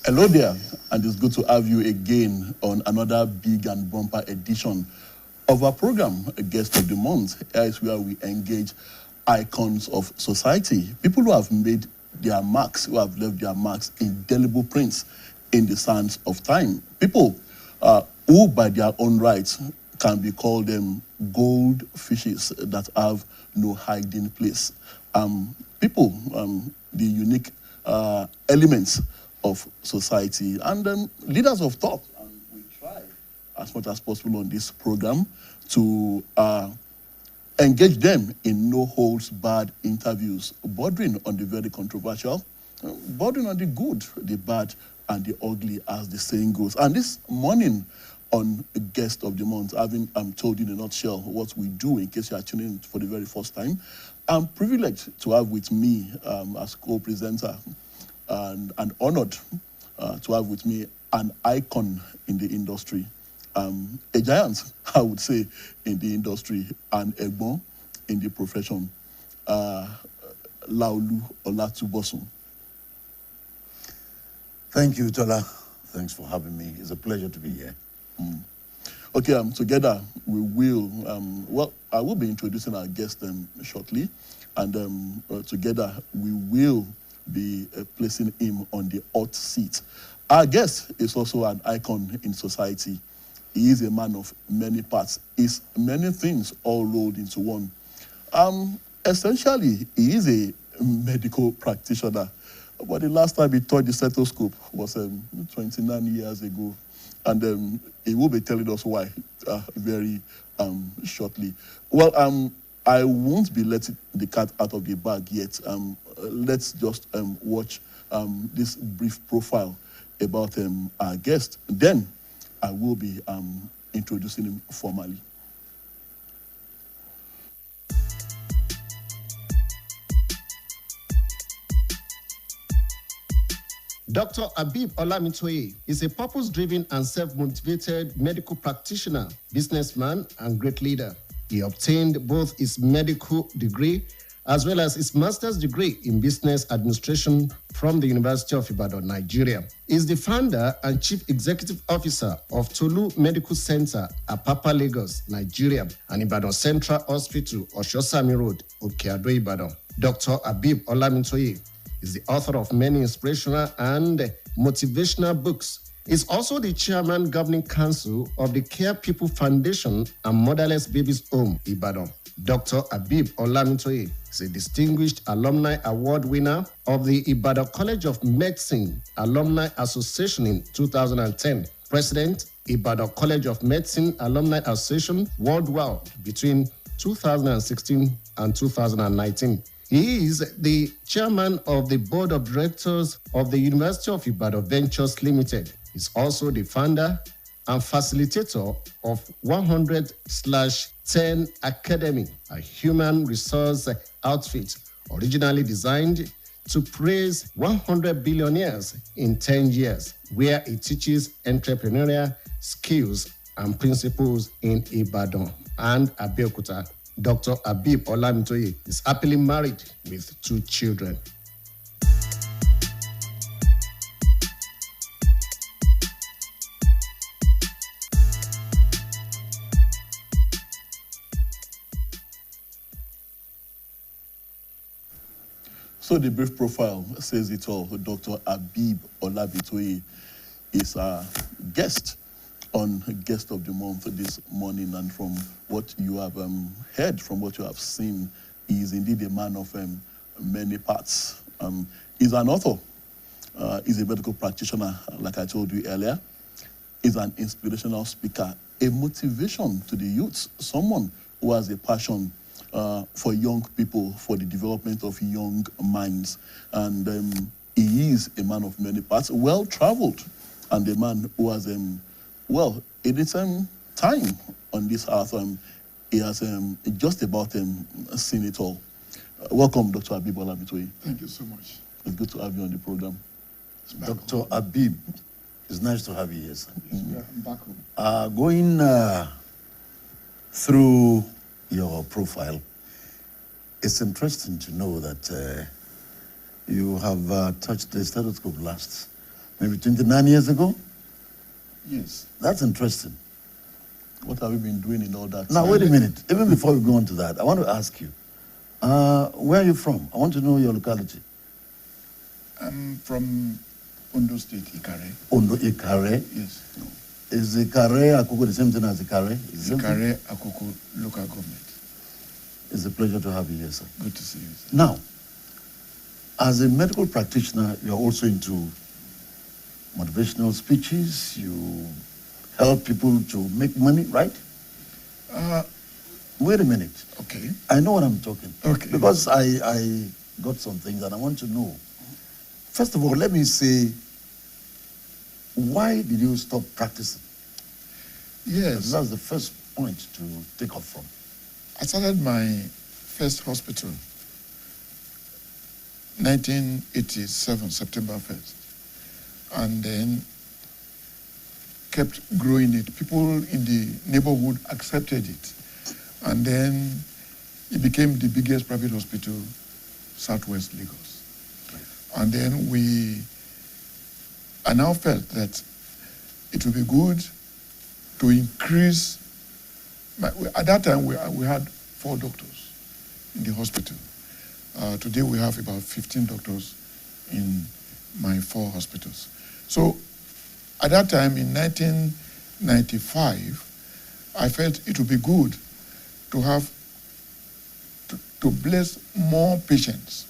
Hello there, and it's good to have you again on another big and bumper edition of our program, Guest of the Month. Here is where we engage icons of society, people who have made their marks, who have left their marks, indelible prints in the sands of time. People who, by their own rights, can be called gold fishes that have no hiding place. People, the unique elements of society, and leaders of thought. And we try as much as possible on this program to engage them in no-holds-barred interviews, bordering on the very controversial, bordering on the good, the bad, and the ugly, as the saying goes. And this morning on Guest of the Month, having told you in a nutshell what we do, in case you are tuning in for the very first time, I'm privileged to have with me as co-presenter and honored to have with me an icon in the industry, a giant, I would say, in the industry, and Egbon in the profession, Laolu Olatubosun. Thank you, Tola. Thanks for having me. It's a pleasure to be here. Okay, together we will, I will be introducing our guest shortly, and together we will be placing him on the hot seat. Our guest is also an icon in society. He is a man of many parts. He's many things all rolled into one. Essentially, he is a medical practitioner. But the last time he touched the stethoscope was 29 years ago. And he will be telling us why very shortly. Well, I won't be letting the cat out of the bag yet. Let's just watch this brief profile about our guest. Then I will be introducing him formally. Dr. Habib Olamintoye is a purpose-driven and self-motivated medical practitioner, businessman, and great leader. He obtained both his medical degree as well as his master's degree in business administration from the University of Ibadan, Nigeria. He is the founder and chief executive officer of Tolu Medical Center, Apapa, Lagos, Nigeria, and Ibadan Central Hospital, Oshosami Road, Okeado, Ibadan. Dr. Habib Olamintoye is the author of many inspirational and motivational books. He's also the chairman governing council of the Care People Foundation and Motherless Babies Home, Ibadan. Dr. Habib Olamintoye is a distinguished alumni award winner of the Ibadan College of Medicine Alumni Association in 2010, president, Ibadan College of Medicine Alumni Association worldwide between 2016 and 2019. He is the chairman of the board of directors of the University of Ibadan Ventures Limited. He's also the founder and facilitator of 100/10 Academy, a human resource outfit originally designed to praise 100 billionaires in 10 years, where he teaches entrepreneurial skills and principles in Ibadan and Abeokuta. Dr. Habib Olamintoye is happily married with 2 children. So the brief profile says it all. Dr. Habib Olamintoye is our guest on Guest of the Month this morning, and from what you have heard, from what you have seen, he is indeed a man of many parts. He's an author, he's a medical practitioner, like I told you earlier. He's an inspirational speaker, a motivation to the youths, someone who has a passion for young people, for the development of young minds. And he is a man of many parts, well-traveled, and a man who has well, in its time on this earth, he has just about seen it all. Welcome, Dr. Habib Olamintoye. Thank you so much. It's good to have you on the program. Dr. Habib, it's nice to have you here, sir. Yeah, I'm back home. Going through your profile, it's interesting to know that you have touched the stethoscope last maybe 29 years ago? Yes. That's interesting. What have you been doing in all that Now, time? wait a minute. Even before we go on to that, I want to ask you, where are you from? I want to know your locality. I'm from Ondo State, Ikare. Ondo Ikare. Yes. Is Ikare Akoko the same thing as Ikare? Is it Ikare, Akoko, local government. It's a pleasure to have you here, sir. Good to see you, sir. Now, as a medical practitioner, you're also into motivational speeches. You help people to make money, right? Wait a minute. Okay. I know what I'm talking. Okay. Because I got some things that I want to know. First of all, let me say, why did you stop practicing? Yes. That's the first point to take off from. I started my first hospital 1987, September 1st. And then kept growing it. People in the neighborhood accepted it. And then it became the biggest private hospital, Southwest Lagos. And then I now felt that it would be good to increase. At that time, we had 4 doctors in the hospital. Today, we have about 15 doctors in my 4 hospitals. So, at that time, in 1995, I felt it would be good to have to bless more patients.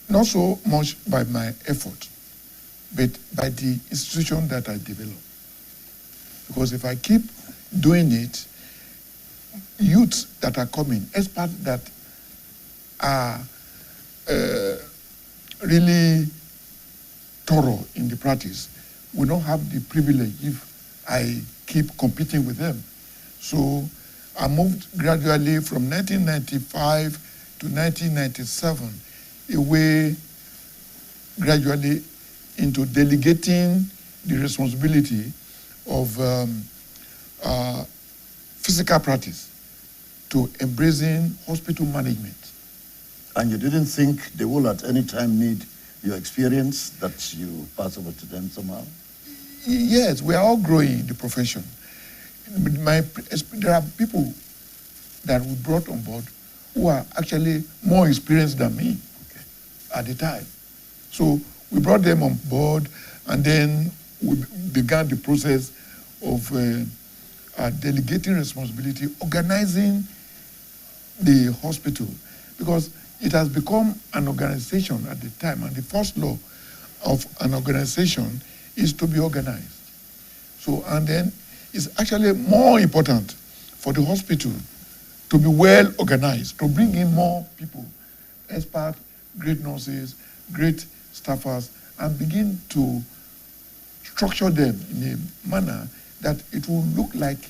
Not so much by my effort, but by the institution that I developed. Because if I keep doing it, youths that are coming, experts that are really thorough in the practice, will not have the privilege if I keep competing with them. So I moved gradually from 1995 to 1997 away gradually into delegating the responsibility of physical practice to embracing hospital management. And you didn't think they will at any time need your experience that you pass over to them somehow? Yes, we are all growing in the profession. There are people that we brought on board who are actually more experienced than me at the time. So we brought them on board, and then we began the process of delegating responsibility, organizing the hospital, because it has become an organization at the time, and the first law of an organization is to be organized. So, and then it's actually more important for the hospital to be well organized, to bring in more people, experts, great nurses, great staffers, and begin to structure them in a manner that it will look like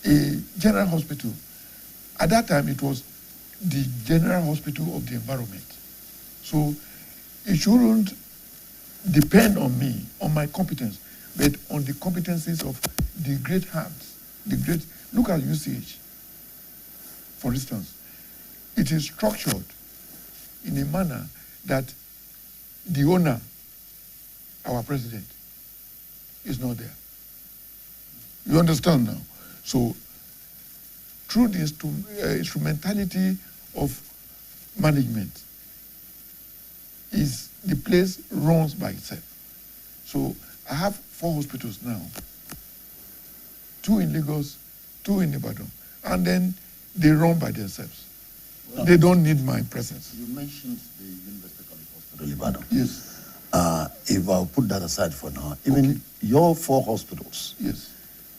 a general hospital. At that time, it was the general hospital of the environment. So it shouldn't depend on me, on my competence, but on the competencies of the great hands, look at UCH, for instance. It is structured in a manner that the owner, our president, is not there. You understand now? So through the instrumentality of management, is the place runs by itself. So I have 4 hospitals now, 2 in Lagos, 2 in Ibadan, and then they run by themselves. Well, they don't need my presence. You mentioned the University College Hospital Ibadan. Yes. If I'll put that aside for now, even your 4 hospitals. Yes.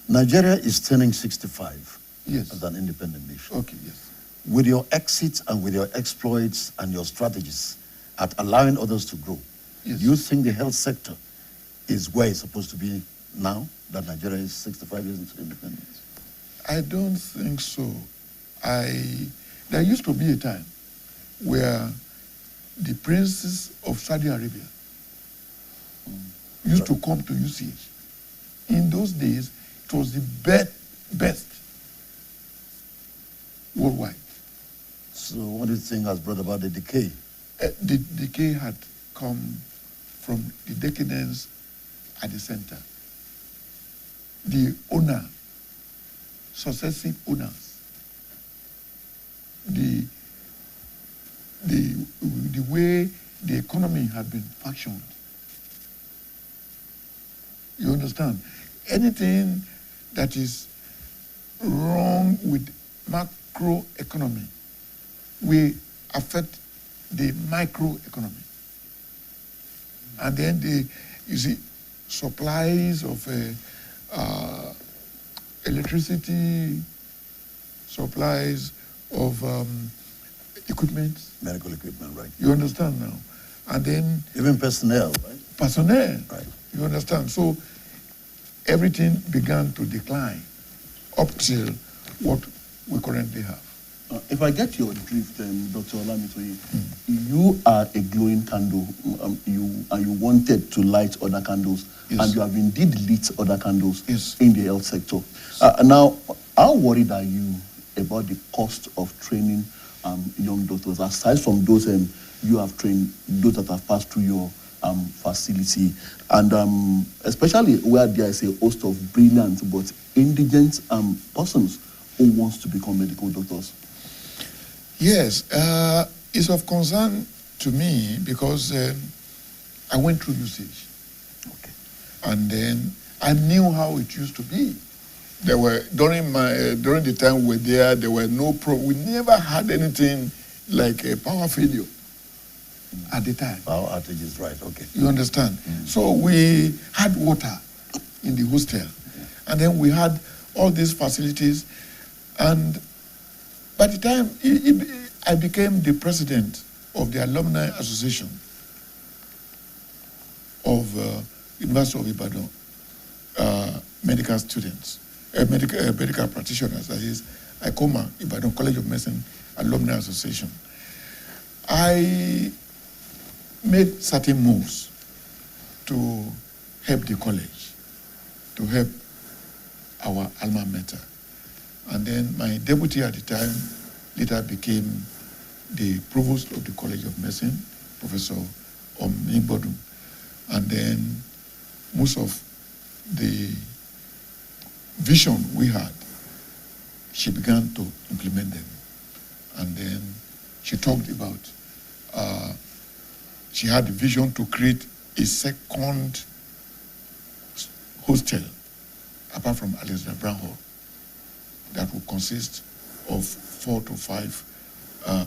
Nigeria is turning 65 yes. as an independent nation. Okay, yes. With your exits and with your exploits and your strategies at allowing others to grow, yes. do you think the health sector is where it's supposed to be now that Nigeria is 65 years into independence? I don't think so. There used to be a time where the princes of Saudi Arabia used to come to UCH. In those days, it was the best worldwide. So what do you think has brought about the decay? The decay had come from the decadence at the center. The owner, successive owners, the way the economy had been functioned. You understand? Anything that is wrong with macroeconomy will affect the microeconomy. And then you see, supplies of electricity, supplies of equipment. Medical equipment, right. You understand now? And then... Even personnel, right? Personnel. Right. You understand? So everything began to decline up till what we currently have. If I get your drift, Dr. Olamitoye, you are a glowing candle, you wanted to light other candles, yes. and you have indeed lit other candles yes. in the health sector. Now, how worried are you about the cost of training young doctors, aside from those you have trained, those that have passed through your facility, and especially where there is a host of brilliant but indigent persons who wants to become medical doctors? Yes, it's of concern to me because I went through usage. Okay. And then I knew how it used to be. There were, during the time we were there were no we never had anything like a power failure at the time. Power outages, right, okay. You understand? So we had water in the hostel. And then we had all these facilities. And by the time I became the president of the Alumni Association of University of Ibadan, medical students, medical practitioners, that is, ICOMA, Ibadan College of Medicine Alumni Association. I made certain moves to help the college, to help our alma mater. And then my deputy at the time later became the provost of the College of Medicine, Professor Omnibodun. And then most of the vision we had, she began to implement them. And then she talked about, she had the vision to create a second hostel, apart from Alexander Brown Hall, that will consist of 4 to 5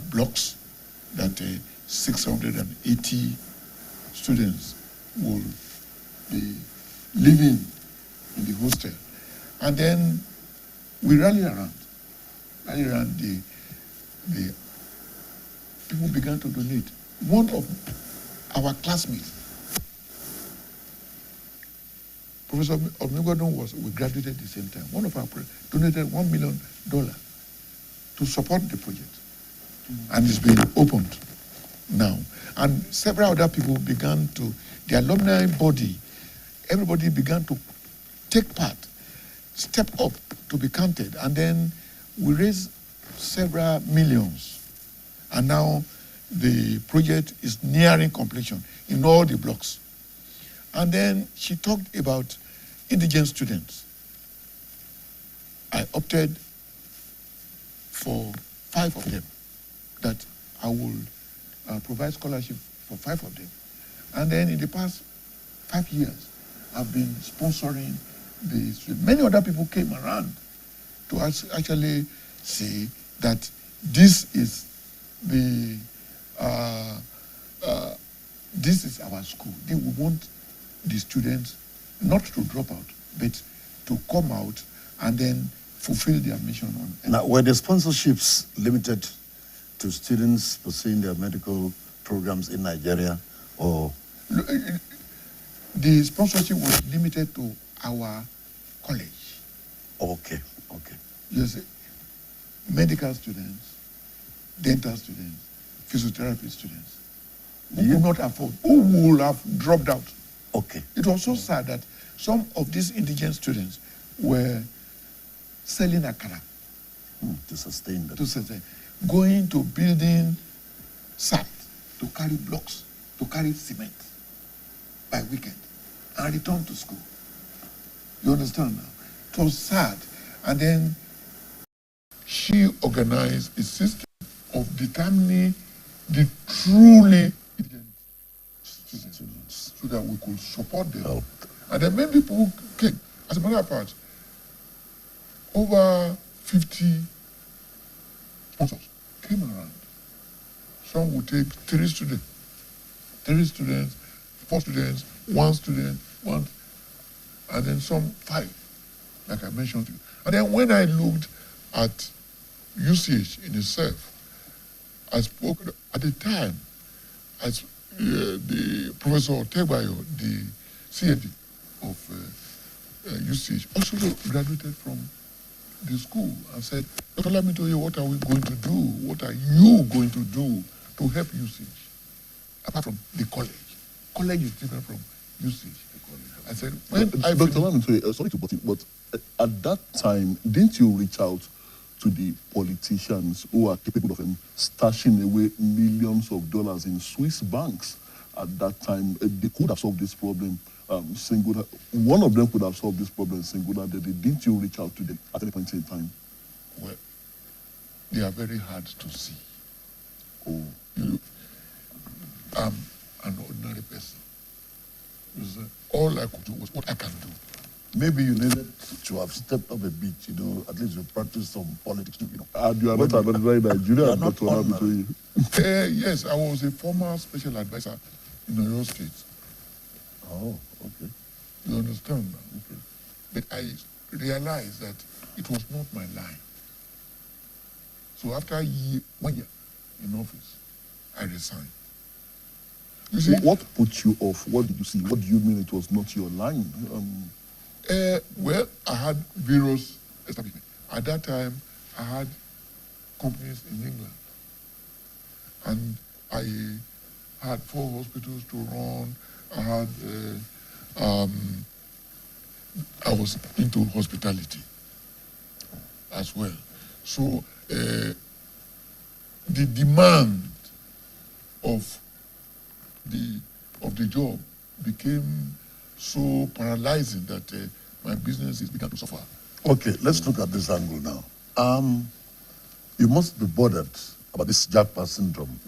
blocks that 680 students will be living in the hostel. And then we rallied around. The people began to donate. One of our classmates, Professor Omnigodon, we graduated at the same time. One of our donated $1 million to support the project. And it's been opened now. And several other people began to, the alumni body, everybody began to take part, step up to be counted. And then we raised several millions. And now the project is nearing completion in all the blocks. And then she talked about indigent students. I opted for 5 of them, that I will provide scholarship for 5 of them. And then in the past 5 years, I've been sponsoring many other people came around to actually see that this is this is our school. We want the students not to drop out, but to come out and then fulfill their mission on. Now, were the sponsorships limited to students pursuing their medical programs in Nigeria, or? The sponsorship was limited to our college. Okay. Yes, medical students, dental students, physiotherapy students, who could not afford, who would have dropped out. Okay. It was so sad that some of these indigent students were selling akara. To sustain them. To sustain. Going to building sites to carry blocks, to carry cement. by weekend and return to school. You understand now? It was sad. And then she organized a system of determining the truly intelligent students so that we could support them. Help. And then many people came. As a matter of fact, over 50 sponsors came around. Some would take 3 students, 4 students, 1 student, and then some 5, like I mentioned to you. And then when I looked at usage in itself, I spoke at the time as the Professor Tegbayo, the CND of usage, also graduated from the school and said, Dr. Lamitoye, what are we going to do? What are you going to do to help usage? Apart from the college. College is different from usage. I said, Dr. Lamitoye, sorry to butt in, but at that time, didn't you reach out to the politicians who are capable of stashing away millions of dollars in Swiss banks at that time? They could have solved this problem one of them could have solved this problem single-handedly. Didn't you reach out to them at any point in time? Well, they are very hard to see. Oh. I'm an ordinary person. All I could do was what I can do. Maybe you needed to have stepped up a bit, at least you practice some politics, And you are not an ordinary Nigerian, Dr. Lamitoye. Yes, I was a former special advisor in Oyo State. Oh, okay. You understand now? Okay. But I realized that it was not my line. So after 1 year in office, I resigned. You see, what put you off? What did you see? What do you mean it was not your line? Well, I had various establishments. At that time, I had companies in England. And I had 4 hospitals to run. I had, I was into hospitality as well. So the demand of the job became so paralyzing that my businesses began to suffer. Okay, let's look at this angle now. You must be bothered about this Jackpot syndrome.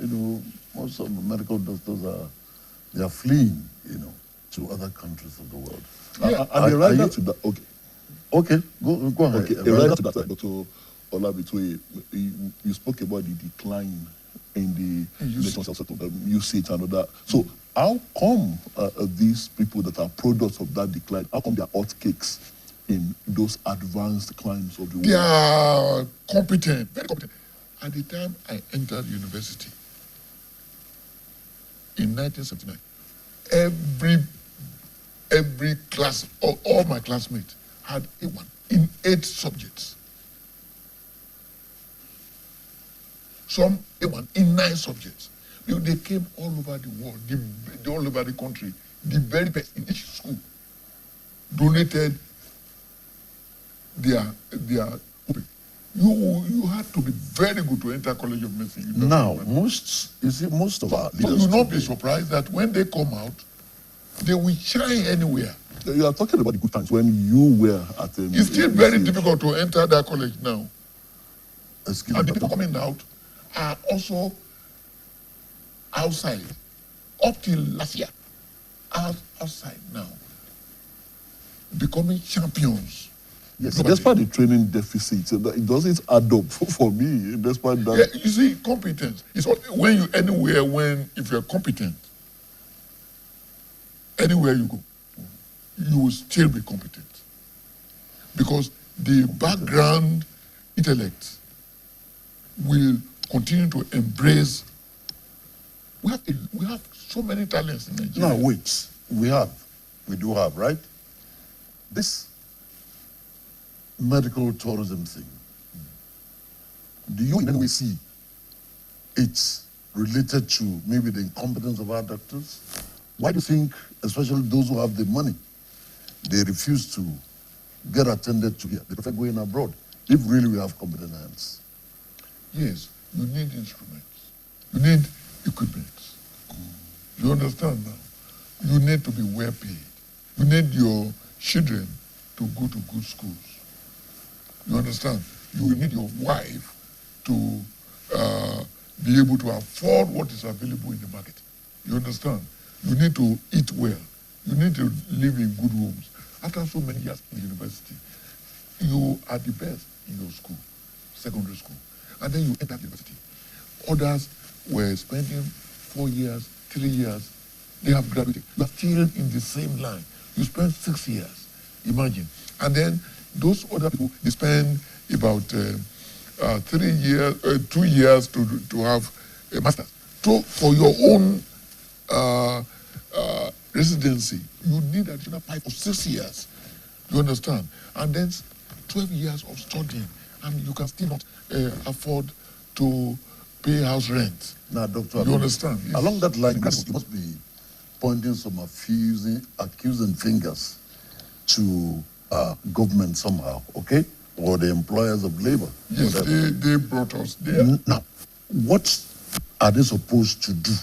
Most of the medical doctors they are fleeing, to other countries of the world. Yeah, and a rider to that. Okay, go ahead. Okay, a rider to that, Dr. Olabitoye, you spoke about the decline in the usage and all that. So how come these people that are products of that decline, how come they are hotcakes in those advanced climes of the world? They are competent, very competent. At the time I entered university in 1979, every class, all my classmates had A1 in 8 subjects. Some A1 in 9 subjects. They came all over the world, all over the country. The very best in each school donated their open. You had to be very good to enter College of Medicine. Now, most of our leaders. You will not be surprised that when they come out, they will shine anywhere. You are talking about the good times when you were at it's still very difficult to enter that college now. And the people coming out are also outside. Up till last year, outside now, becoming champions. Yes, despite the training deficit, it doesn't add up for me. Despite that, yeah, you see, competence is when you if you're competent, anywhere you go, you will still be competent because the background intellect will continue to embrace. We have so many talents in Nigeria. No, wait. We do have, right? This medical tourism thing, do you in any way see it's related to maybe the incompetence of our doctors? Why do you think, especially those who have the money, they refuse to get attended to here? They prefer going abroad, if really we have competent hands. Yes, you need instruments. You need equipment. You understand now? You need to be well paid. You need your children to go to good schools. You understand? You will need your wife to be able to afford what is available in the market. You understand? You need to eat well. You need to live in good homes. After so many years in university, you are the best in your school, secondary school. And then you enter university. Others were spending 4 years, 3 years. They have graduated. You are still in the same line. You spend 6 years. Imagine. And then those other people, they spend about 3 years, 2 years to have a master's. So for your own residency, you need additional 5 or 6 years. You understand? And then 12 years of studying, and you can still not afford to pay house rent. Now, Doctor, you understand? Yes. Along that line, you must be pointing some accusing fingers to government somehow, okay? Or the employers of labor. Yes, they brought us there. Now, what are they supposed to do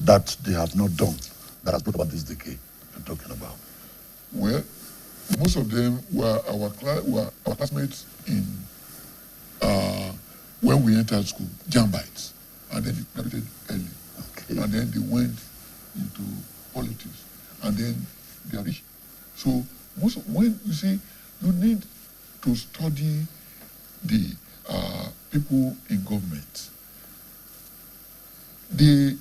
that they have not done that has brought about this decay you're talking about? Well, most of them were our classmates in when we entered school, Jambites, and then they graduated early. Okay. And then they went into politics, and then they are rich. So when you see, you need to study the people in government. They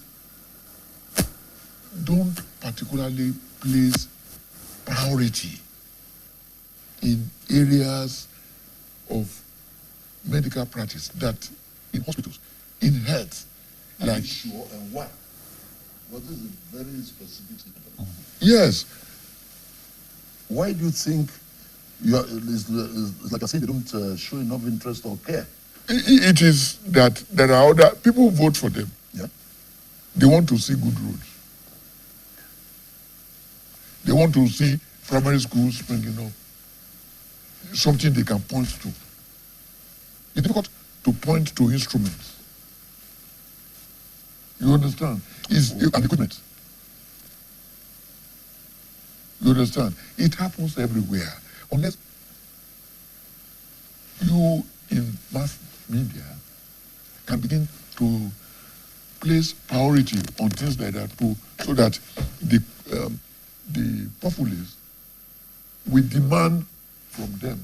don't particularly place priority in areas of medical practice, that in hospitals, in health, like sure, and why? What is a very specific statement? Yes. Why do you think it's like I say, they don't show enough interest or care? It is that there are other people who vote for them. Yeah. They want to see good roads. They want to see primary schools springing up. Something they can point to. It's difficult to point to instruments. You understand? It's an equipment. You understand? It happens everywhere. Unless you in mass media can begin to place priority on things like that so that the populace will demand from them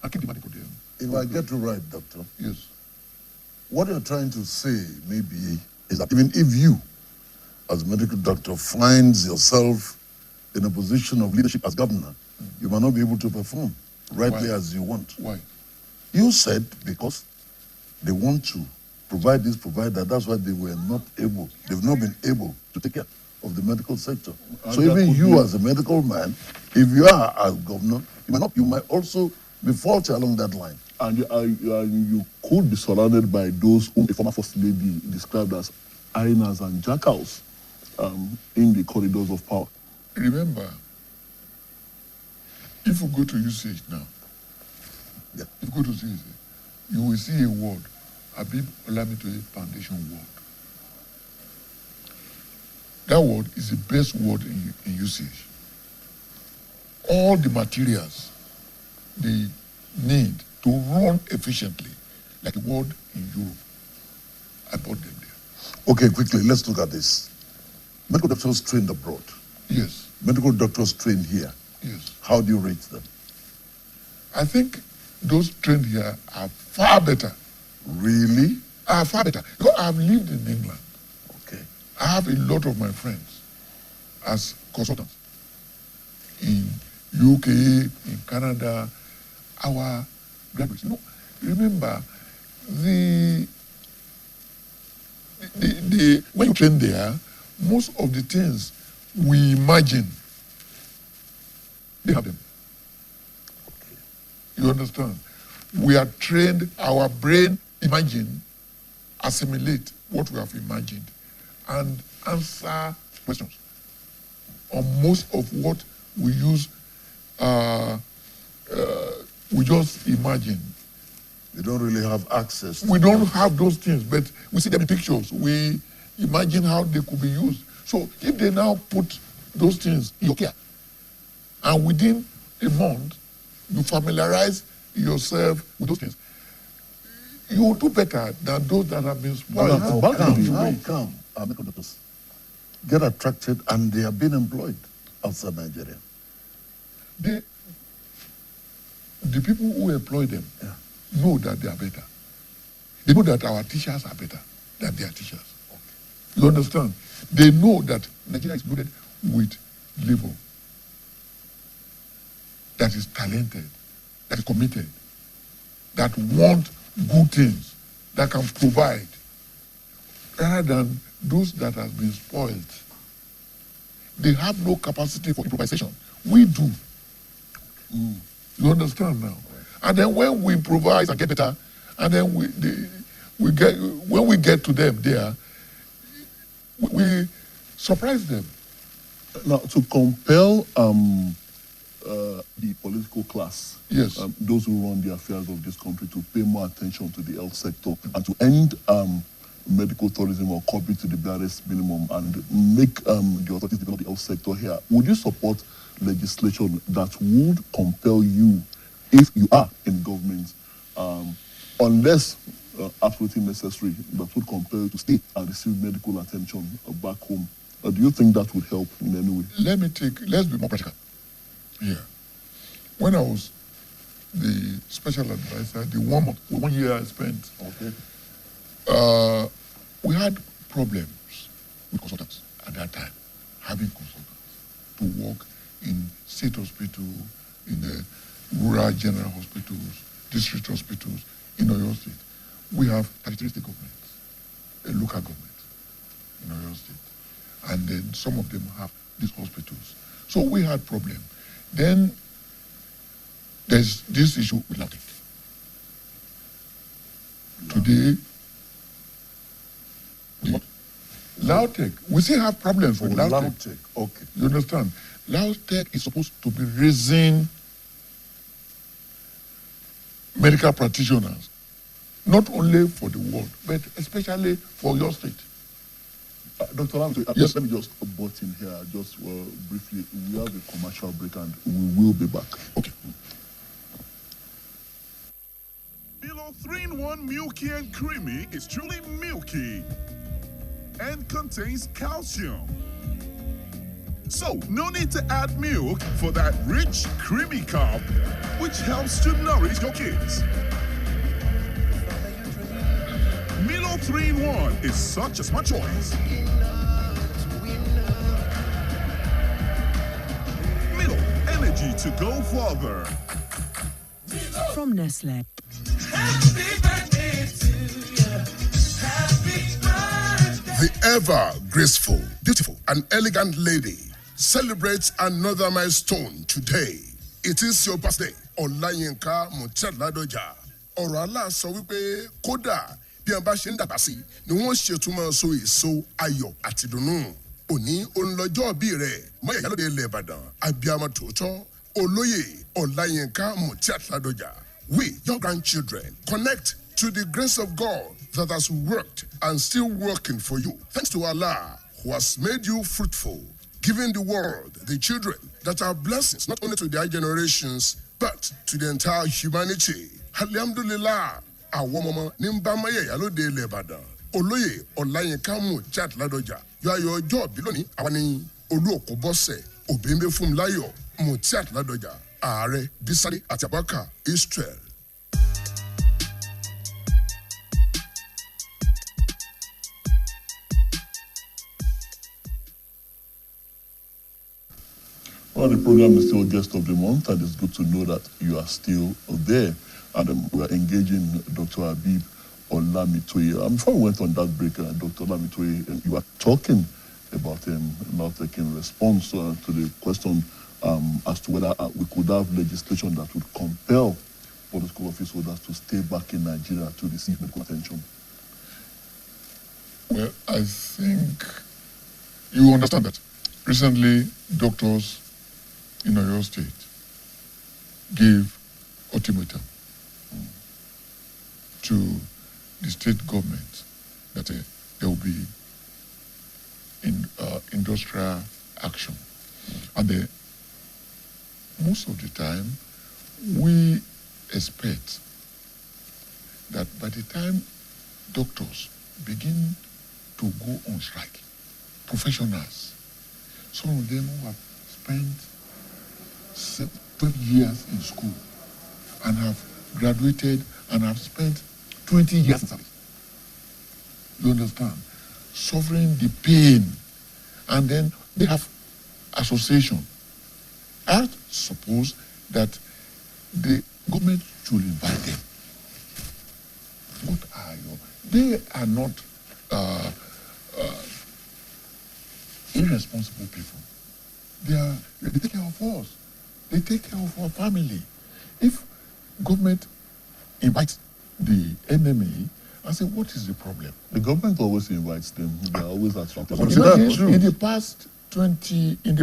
and keep demanding for them. If I get you right, Doctor. Yes. What you're trying to say, maybe, is that even if you, as a medical doctor, finds yourself in a position of leadership as governor, you might not be able to perform rightly as you want. Why? You said because they want to provide this, provide that. That's why they were not able, they've not been able to take care of the medical sector. So even you as a medical man, if you are a governor, you might also be faulty along that line. And you could be surrounded by those whom the former First Lady described as hyenas and jackals in the corridors of power. Remember, if you go to UCH now, if you go to UCH, you will see a word, Abib Olamitoye Foundation word. That word is the best word in UCH. All the materials they need to run efficiently, like a word in Europe, I bought them there. Okay, quickly, let's look at this. Medical doctors trained abroad. Yes. Medical doctors trained here. Yes. How do you rate them? I think those trained here are far better. Really? Are far better. Because I've lived in England. Okay. I have a lot of my friends as consultants in UK, in Canada, our graduates. Remember, when you train there, most of the things we imagine, they have them. Okay. You understand? We are trained, our brain imagine, assimilate what we have imagined, and answer questions on most of what we use. We just imagine. We don't really have access. We don't have those things, but we see them in pictures. We imagine how they could be used. So if they now put those things in your care, and within a month, you familiarize yourself with those things, you will do better than those that have been spoiled. How come our medical doctors get attracted and they are being employed outside Nigeria? The people who employ them know that they are better. They know that our teachers are better than their teachers. Okay. You understand? They know that Nigeria is loaded with labor that is talented, that is committed, that want good things, that can provide, rather than those that have been spoiled. They have no capacity for improvisation. We do. You understand now? And then when we improvise and get better, and then when we get to them there, we surprise them. Now, to compel the political class, yes, those who run the affairs of this country, to pay more attention to the health sector and to end medical tourism or curb it to the barest minimum and make the authorities develop the health sector here, would you support legislation that would compel you, if you are in government, unless absolutely necessary, that would compel you to stay and receive medical attention back home? Do you think that would help in any way? Let's be more practical. Yeah. When I was the special advisor, the 1 year I spent, we had problems with consultants at that time, having consultants to work in state hospital, in rural general hospitals, district hospitals, in Oyo State. We have 33 state governments, a local government in Oyo State. And then some of them have these hospitals. So we had problem. Then there's this issue with LAUTECH. Today, LAUTECH, we still have problems with LAUTECH. Okay. You understand? LAUTECH is supposed to be raising medical practitioners, not only for the world, but especially for your state. Dr. Lamte, yes. Let me just butt in here, just briefly. We have a commercial break and we will be back. Okay. Milo 3-in-1 Milky and Creamy is truly milky and contains calcium. So, no need to add milk for that rich, creamy cup, which helps to nourish your kids. Milo 3-in-1 is such a smart choice. Milo, energy to go further. From Nestle. Happy birthday to you. Happy birthday. The ever graceful, beautiful, and elegant lady celebrates another milestone today. It is your birthday, Olayinka Muchaladoja. Ọ̀rọ̀ Allah sọ wípé kódà bí wọ́n bá ṣe ń dàgbà sí ni wọ́n ṣètúmọ̀ so èso ayọ̀ àti ìdùnnú. Òní ònlọ́jọ́ bí rẹ̀ mọ́yàyá lóde ilẹ̀ Ìbàdàn abiyamọ tòótọ́ Olóyè Olayinka Muchaladoja. We, your grandchildren, connect to the grace of God that has worked and still working for you. Thanks to Allah, who has made you fruitful, giving the world the children that are blessings, not only to their generations, but to the entire humanity. Alhamdulillah, àwọn ọmọ ní ń bá máyẹ̀yà lóde ilẹ̀ Ìbàdàn. Olóyè Ọláyínká Muchaladoja. Yọ ayọ̀ ọjọ́ bí lónìí, àwọn ní Olú Òkúbọ́sẹ̀, Òbímbé Fúnmiláyọ̀, Muchaladoja, Ààrẹ Bísálé àti Abubakar Israel. Well, the program is still Guest of the Month, and it's good to know that you are still there. And we are engaging Dr. Habib Olamitoye. Before we went on that break, Dr. Olamitoye, you were talking about LAUTECH in response to the question as to whether we could have legislation that would compel political office holders to stay back in Nigeria to receive medical attention. Well, I think you understand that recently doctors in Oyo State gave ultimatum to the state government that there will be industrial action. And most of the time, we expect that by the time doctors begin to go on strike, professionals, some of them who have spent 12 years in school and have graduated and have spent 20 years in service, you understand, suffering the pain, and then they have association. I suppose that the government should invite them. What are you? They are not irresponsible people. They take care of us. They take care of our family. If government invites the enemy and say, what is the problem? The government always invites them. They are always attracted. In the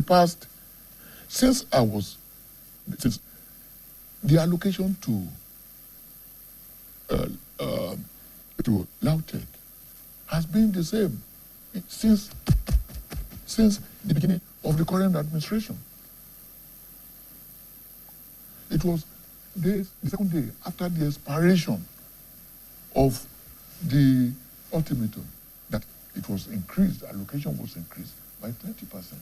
past, since the allocation to Lautech has been the same since the beginning of the current administration. It was the second day after the expiration of the ultimatum that it was increased, the allocation was increased by 20%.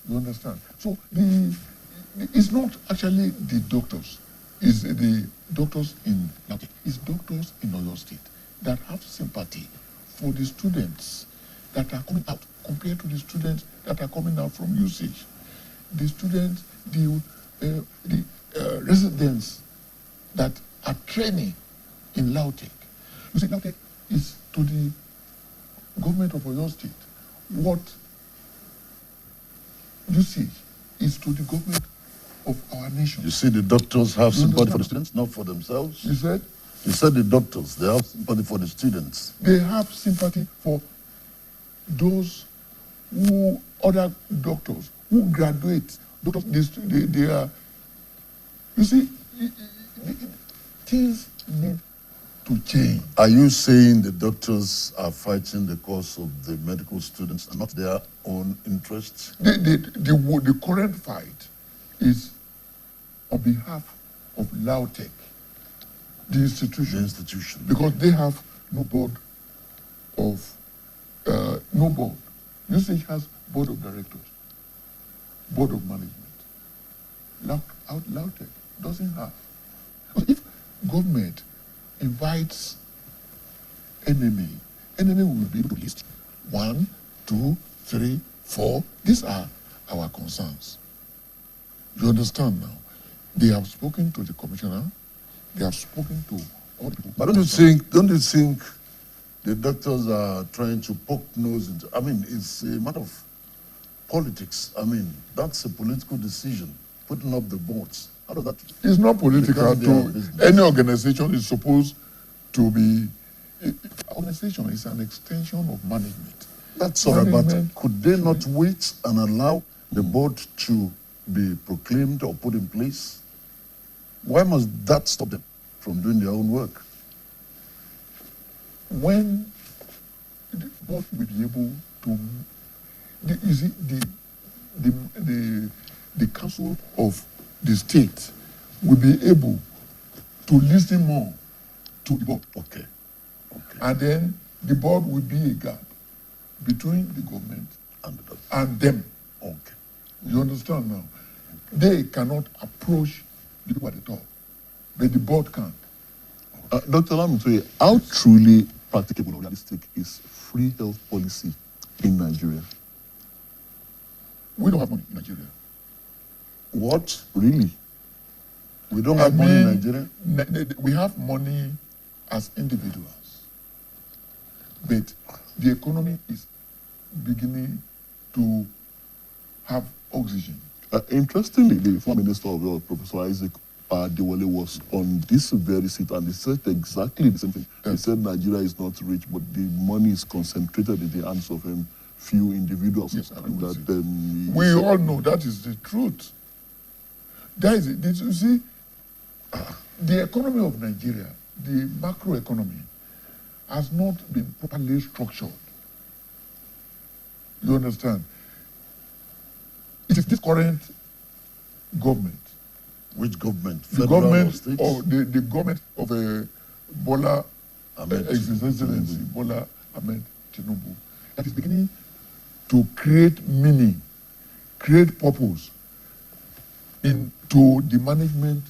You understand? So it's not actually the doctors, it's the doctors in Lautech, it's doctors in Oyo State that have sympathy for the students that are coming out compared to the students that are coming out from usage. The students, the residents that are training in Lautech. You see, Lautech is to the government of Oyo State what usage is to the government of our nation. You see, the doctors have sympathy for the students, not for themselves. You said? You said the doctors, they have sympathy for the students. They have sympathy for those other doctors who graduate. Doctors, they are, you see, things need to change. Are you saying the doctors are fighting the cause of the medical students and not their own interests? The current fight is on behalf of Lautech, the institution. The institution. Because they have no board of, no board. Usage has board of directors, board of management. Lautech doesn't have. But if government invites enemy will be able to list 1, 2, 3, 4. These are our concerns. You understand now? They have spoken to the commissioner. They have spoken to all the people. But don't you think the doctors are trying to poke nose into? I mean, it's a matter of politics. I mean, that's a political decision. Putting up the boards. How does that? It's not political. Any organization is supposed to be. Organization is an extension of management. That's all right, but could they not wait and allow the board to be proclaimed or put in place? Why must that stop them from doing their own work? When the board will be able to, you see, the council of the state will be able to listen more to the board. Okay. And then the board will be a gap between the government and them. Okay. You understand now? They cannot approach the people at the top, but the board can. Dr. Lamitwe, how truly practicable or realistic is free health policy in Nigeria? We don't have money in Nigeria. What? Really? We don't have money in Nigeria? We have money as individuals, but the economy is beginning to have oxygen. Interestingly, the former Minister of Health, Professor Isaac Adewale, was on this very seat and he said exactly the same thing. He said Nigeria is not rich, but the money is concentrated in the hands of few individuals. Yes, and that we all know that is the truth. That is it. You see, the economy of Nigeria, the macro economy, has not been properly structured. You understand? It is this current government, Which government? the Federal government or state? of the government of Bola Ahmed Excellency Bola Ahmed Tinubu, that is beginning to create meaning, create purpose into the management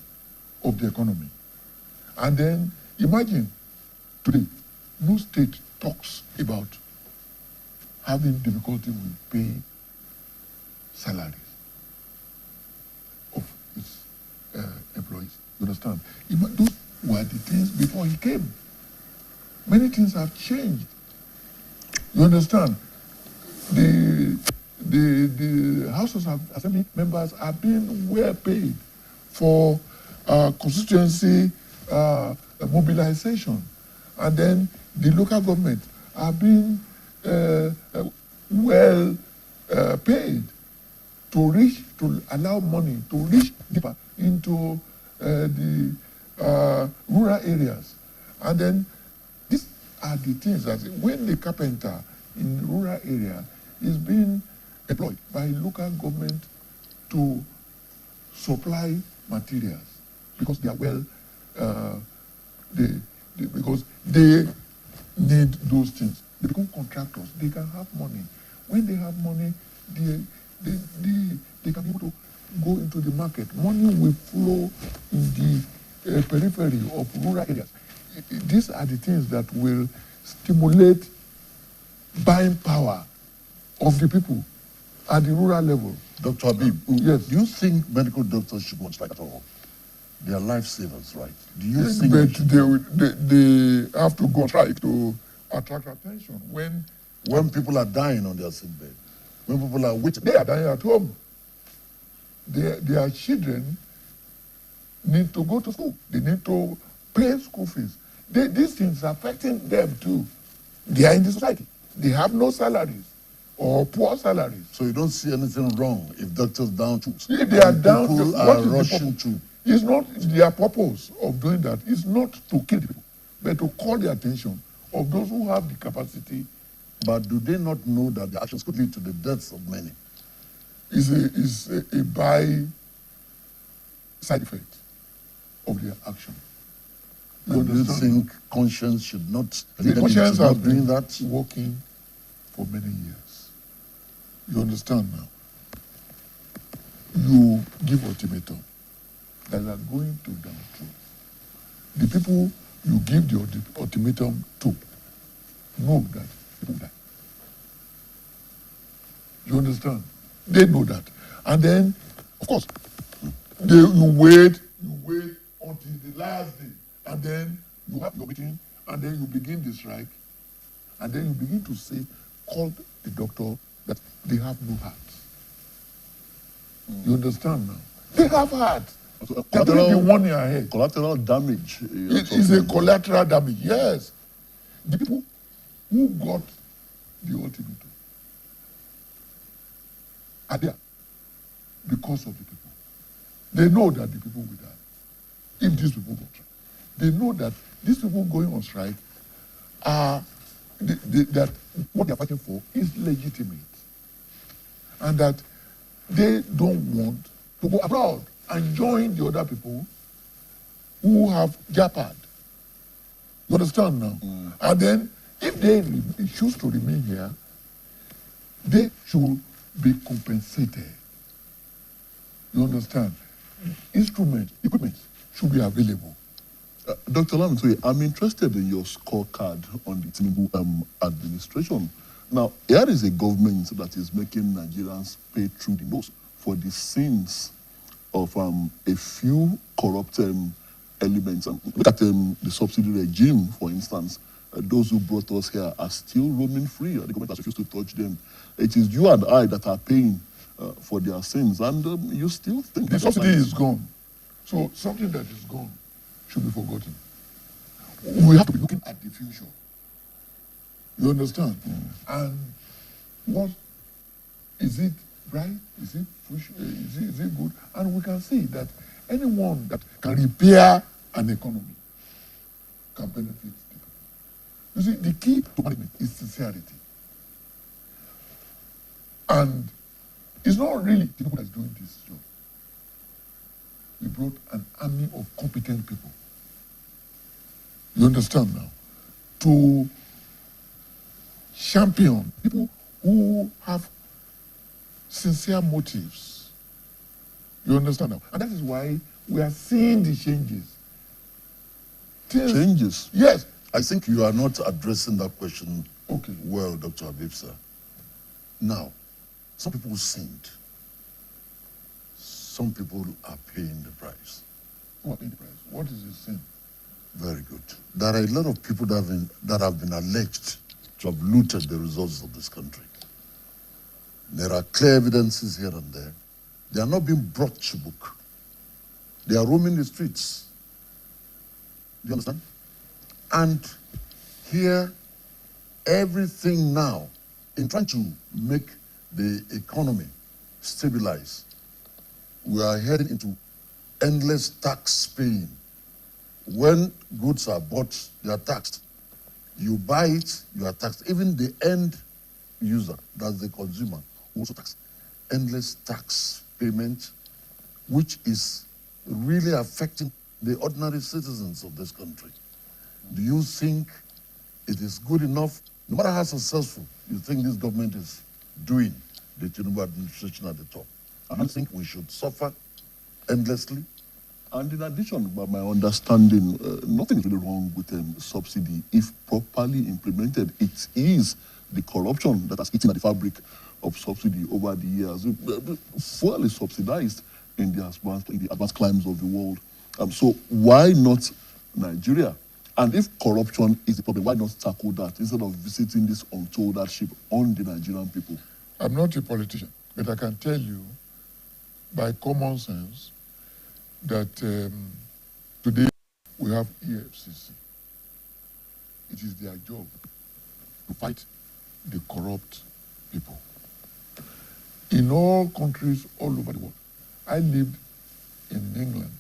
of the economy. And then imagine today, no state talks about having difficulty with paying salaries of its employees. You understand? Those were the things before he came. Many things have changed. You understand? The House of Assembly members are being well paid for constituency mobilization, and then the local government are being well paid to allow money to reach deeper into the rural areas. And then these are the things that when the carpenter in the rural area is being employed by local government to supply materials because they are well, because they need those things. They become contractors. They can have money. When they have money, they can be able to go into the market. Money will flow in the periphery of rural areas. These are the things that will stimulate buying power of the people at the rural level. Dr. Habib, Yes. do you think medical doctors should not strike at all? They are lifesavers, right? Do you think But they have to go on strike to attract attention when people are dying on their sick bed, when people are waiting? they are dying at home, their children need to go to school. They need to pay school fees. These things are affecting them too. They are in the society. They have no salaries or poor salaries. So you don't see anything wrong if doctors down tools. If they are and down, people what are is the rushing purpose? to. It's not their purpose of doing that. It's not to kill people, but to call the attention of those who have the capacity. But do they not know that the actions could lead to the deaths of many? Is a by side effect of their action. And do you think conscience should not The lead them conscience into not has doing been that? working for many years. You understand now? You give ultimatum that are going to down through. The people you give the ultimatum to know that people die. You understand? They know that. And then, of course, you wait until the last day, and then you have your meeting, and then you begin the strike, and then you begin to say, call the doctor that they have no heart. You understand now? They have heart. So They're going to be 1 year ahead. Collateral damage. It is a collateral damage, yes. The people who got the ultimatum are there because of the people. They know that the people will die if these people go on strike. They know that these people going on strike are that what they're fighting for is legitimate, and that they don't want to go abroad and join the other people who have japad. You understand now? And then if they choose to remain here, they should be compensated. You understand? Instruments, equipment should be available. Dr. Lamitoye, I'm interested in your scorecard on the Tinubu administration. Now, here is a government that is making Nigerians pay through the nose for the sins of a few corrupt elements. Look at the subsidy regime, for instance. Those who brought us here are still roaming free. The government has refused to touch them. It is you and I that are paying for their sins, and you still think the subsidy is gone. So something that is gone should be forgotten. We have to be looking at the future. You understand? And what is it right? Is it is it good? And we can see that anyone that can repair an economy can benefit the people. You see, the key to management is sincerity. And it's not really the people that's doing this job. We brought an army of competent people. You understand now? To champion people who have sincere motives. You understand now? And that is why we are seeing the changes. Changes? Yes. I think you are not addressing that question Okay. well, Dr. Habib, sir. Now, some people sinned. Some people are paying the price. Who are paying the price? What is the sin? Very good. There are a lot of people that have been alleged to have looted the resources of this country. There are clear evidences here and there. They are not being brought to book. They are roaming the streets. Do you understand? And here, everything now, in trying to make the economy stabilize, we are heading into endless tax paying. When goods are bought, they are taxed. You buy it, you are taxed. Even the end user, that's the consumer, also taxed. Endless tax payment, which is really affecting the ordinary citizens of this country. Do you think it is good enough, no matter how successful you think this government is doing, the Tinubu administration at the top? And I think we should suffer endlessly. And in addition, by my understanding, nothing is really wrong with subsidy if properly implemented. It is the corruption that has eaten at the fabric of subsidy over the years, fully subsidized in the advanced climes of the world. So why not Nigeria? And if corruption is the problem, why not tackle that instead of visiting this untold hardship on the Nigerian people? I'm not a politician, but I can tell you by common sense that today we have EFCC. It is their job to fight the corrupt people. In all countries all over the world. I lived in England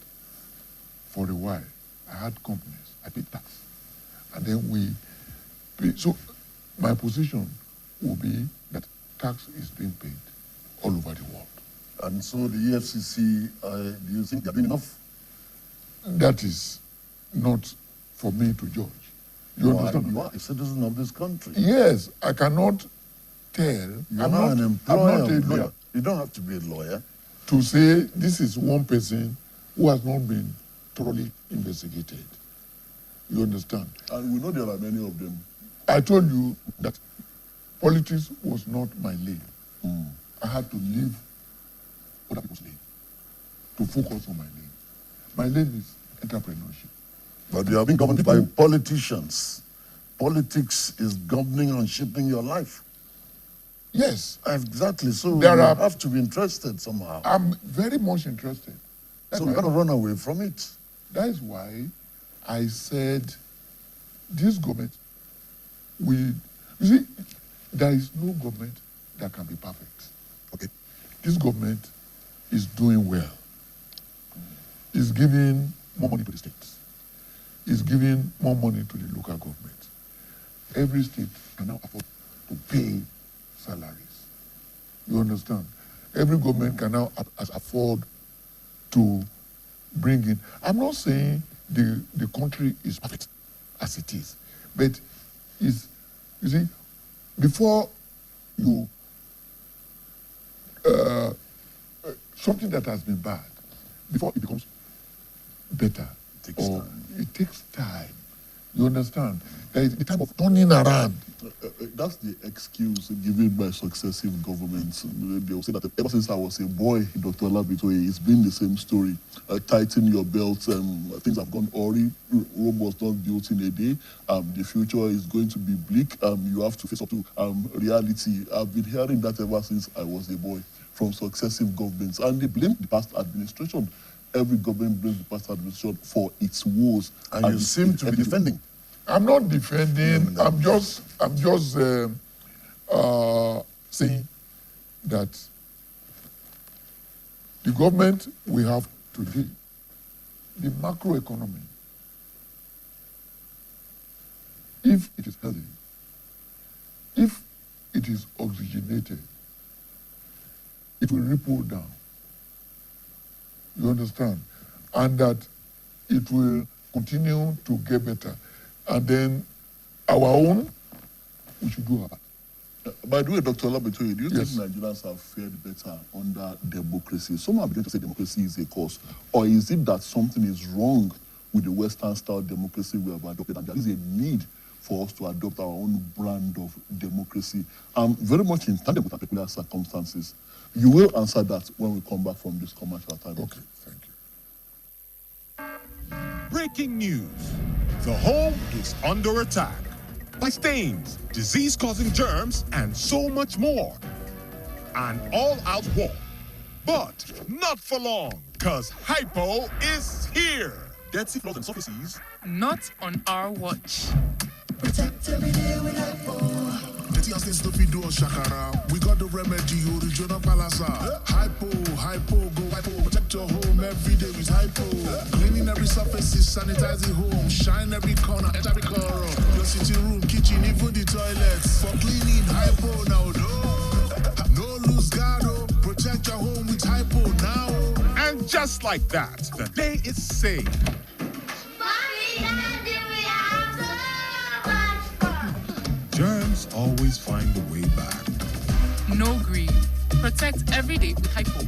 for a while. I had companies. I paid tax. And then we pay. So my position will be that tax is being paid all over the world. And so the EFCC, do you think they're doing enough? That is not for me to judge. You understand? You are a citizen of this country. Yes, I cannot tell. You're I'm not an employer. I'm not a lawyer. You don't have to be a lawyer. To say this is one person who has not been thoroughly investigated. You understand? And we know there are many of them. I told you that politics was not my lane. I had to leave other people's lane to focus on my lane. My lane is entrepreneurship. But you have been governed by politicians. Politics is governing and shaping your life. Yes. Exactly. So There you are- have to be interested somehow. I'm very much interested. That's So why- you got to run away from it. That is why I said this government, you see, there is no government that can be perfect. Okay. This government is doing well. It's giving more money to the states. It's giving more money to the local government. Every state can now afford to pay salaries. You understand? Every government can now afford to bring in. I'm not saying the country is perfect as it is, but you see, before you something that has been bad, before it becomes better, it takes time. You understand? There is the time of turning around. That's the excuse given by successive governments. They will say that ever since I was a boy, Dr. Olabitoye, it's been the same story. Tighten your belt, things have gone awry. Rome was not built in a day. The future is going to be bleak. You have to face up to reality. I've been hearing that ever since I was a boy from successive governments. And they blame the past administration. Every government blames the past administration for its woes. And you seem to be defending. I'm not defending. No. I'm just saying that the government we have today, the macroeconomy, if it is healthy, if it is oxygenated, it will ripple down. You understand? And that it will continue to get better. And then our own, we should do our. By the way, Dr. Olabitoye, do you Yes. think Nigerians have fared better under democracy? Some are beginning to say democracy is a cause. Or is it that something is wrong with the Western-style democracy we have adopted, and there is a need for us to adopt our own brand of democracy? Very much in tandem with particular circumstances. You will answer that when we come back from this commercial time. Okay, thank you. Breaking news. The home is under attack by stains, disease-causing germs, and so much more. An all-out war. But not for long, because Hypo is here. Dead sea floors and surfaces. Not on our watch. Protect every day with Hypo. We got the remedy, original palasa. Hypo, go hypo. Protect your home every day with Hypo. Cleaning every surface, sanitizing home. Shine every corner, every corner. Your sitting room, kitchen, even the toilets. For cleaning, Hypo now, no lose guard, protect your home with Hypo now. And just like that, the day is saved. Germs always find a way back. No greed. Protect every day with Hypo.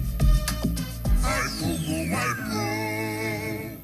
Hypo, go Hypo.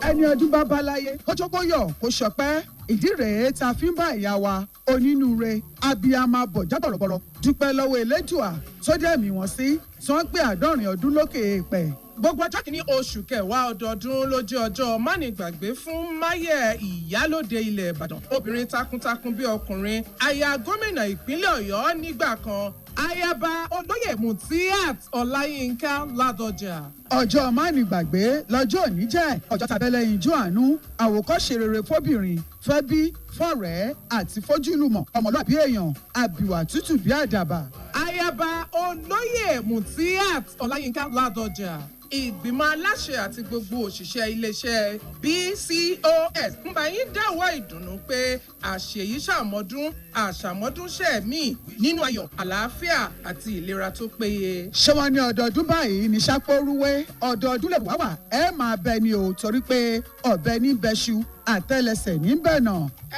ẹni ọdún bá bá láyé kójó bóyọ kó ṣọpẹ́ ìdí rèé tá a fi ń bá ìyá wa onínúure abiyamọ bọjá bọ̀rọ̀bọ̀rọ̀ dúpẹ́ lọ́wọ́ elédùà tó dẹ̀mí wọn sí tí wọ́n gbé 70 ọdún lókè èèpẹ̀. Gbogbo ọjọ́ kìíní oṣù kẹwàá ọdọọdún ló jẹ́ ọjọ́ mánigbàgbé fún Máyẹ̀ Ìyálóde ilẹ̀ Ìbàdàn. Obìnrin takuntakun bí ọkùnrin, aya gómìnà ìpínlẹ̀ Ọ̀yọ́ nígbà kan, ayaba olóyè Mutiat Ọláyínká Ládọjà. ọjọ́ mánigbàgbé lọ́jọ́ òní jẹ́ ọjọ́ tàbẹ́lẹ́yìn ijó àánú àwòkọ́ṣe rere fóbìnrin fẹ́bí fọ́rẹ̀ẹ́ àti fójúlùmọ̀ ọmọlúàbí èèyàn àbíwá tútù bí àdàbà. Ayaba olóyè Mutiat Ọláyínká Ládọjà. Ìgbìmọ̀ aláṣẹ àti gbogbo òṣìṣẹ́ iléeṣẹ́ BCOS ń bá yín dáwọ́ ìdùnnú pé àṣeyí ṣàmọ́dún àṣàmọ́dún ṣẹ̀mí nínú ayọ̀ àlàáfíà àti ìlera tó péye. ṣé wọn ní ọdọọdún báyìí ní sápórúwé ọdọọdún lè wá wà ẹ máa bẹ ni o torí pé ọ̀bẹ ní bẹṣu àtẹlẹsẹ̀ ní bẹ̀nà.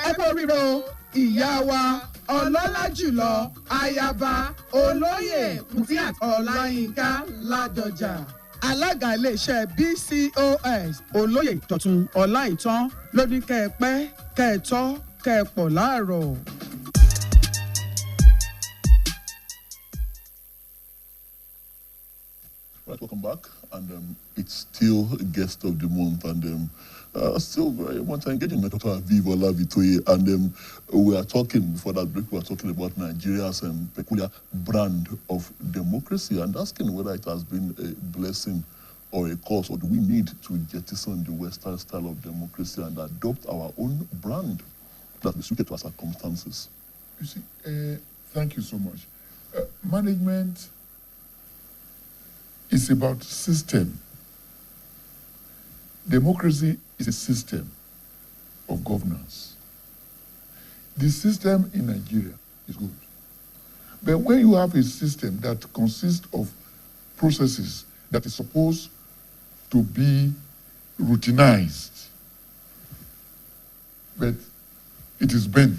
ẹ kú oríire o ìyá wa ọlọ́lá jùlọ ayaba olóyè Mutiat Ọláyínká Ládọjà. alága iléeṣẹ́ BCOS olóyè Dọ̀tun Ọláìtàn ló ní kẹ́ ẹ pẹ́ kẹ́ ẹ tọ́ kẹ́ ẹ pọ̀ láàárọ̀. Right, welcome back. And it's still guest of the month, and still very much engaging with Dr. Olabitoye. And we are talking, before that break, we were talking about Nigeria's peculiar brand of democracy and asking whether it has been a blessing or a cause, or do we need to jettison the Western style of democracy and adopt our own brand that is suited to our circumstances? You see, thank you so much. Management is about system. Democracy is a system of governance. The system in Nigeria is good. But when you have a system that consists of processes that is supposed to be routinized, but it is bent.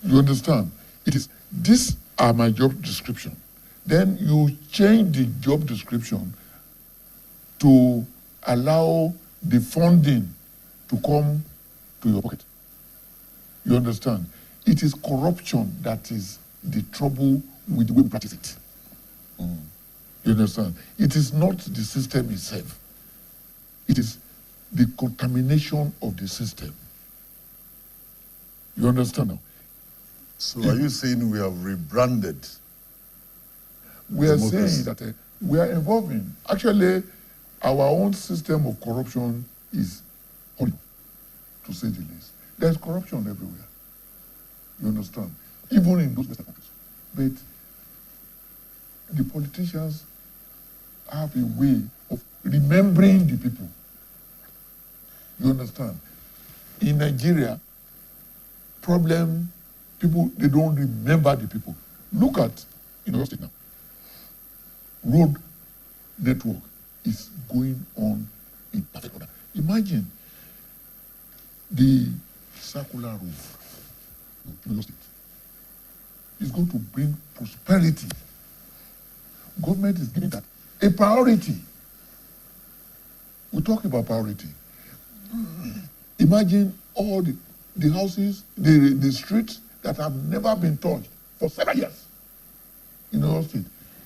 You understand? It is, these are my job description. Then you change the job description to allow the funding to come to your pocket. You understand? It is corruption that is the trouble with the way we practice it. You understand? It is not the system itself. It is the contamination of the system. You understand now? So are you saying we have rebranded? We are saying that we are evolving. Actually, our own system of corruption is horrible, to say the least. There's corruption everywhere. You understand? Even in those Western countries. But the politicians have a way of remembering the people. You understand? In Nigeria, problem, people, they don't remember the people. Look at, in our state now, road network is going on in perfect order. Imagine the circular road in your state is going to bring prosperity. Government is giving that a priority. We talk about priority. Imagine all the houses, the streets that have never been touched for 7 years in our state.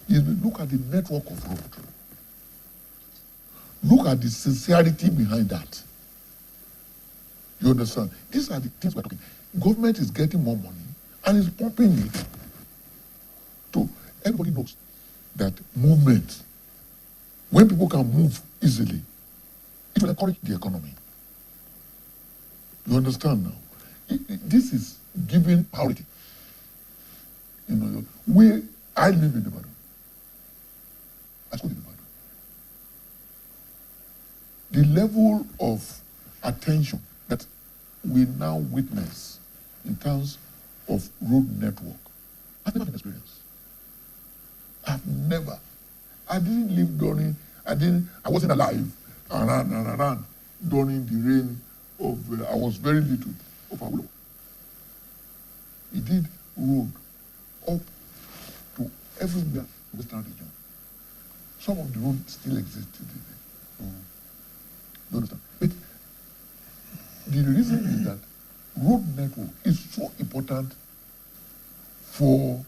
Look at the network of road. Look at the sincerity behind that. You understand? These are the things we're talking. Government is getting more money and is pumping it. So everybody knows that movement, when people can move easily, it will encourage the economy. You understand now? This is giving priority. You know, I live in Ibadan. I school in Ibadan. The level of attention that we now witness in terms of road network, I've never been experienced. I didn't live during, I wasn't alive around during the reign of, I was very little, of Awolowo. He did road up to everywhere in Western region. Some of the roads still exist today. You understand? But the reason is that road network is so important for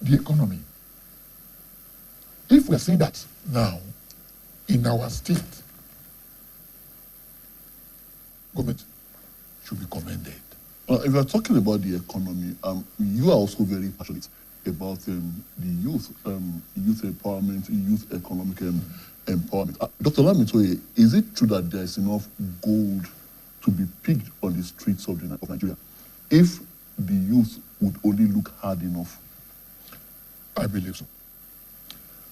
the economy. If we are seeing that now in our state, government should be commended. If you're talking about the economy, you are also very passionate about the youth empowerment, youth economic empowerment. Dr. Lamitoye, is it true that there is enough gold to be picked on the streets of Nigeria if the youth would only look hard enough? I believe so.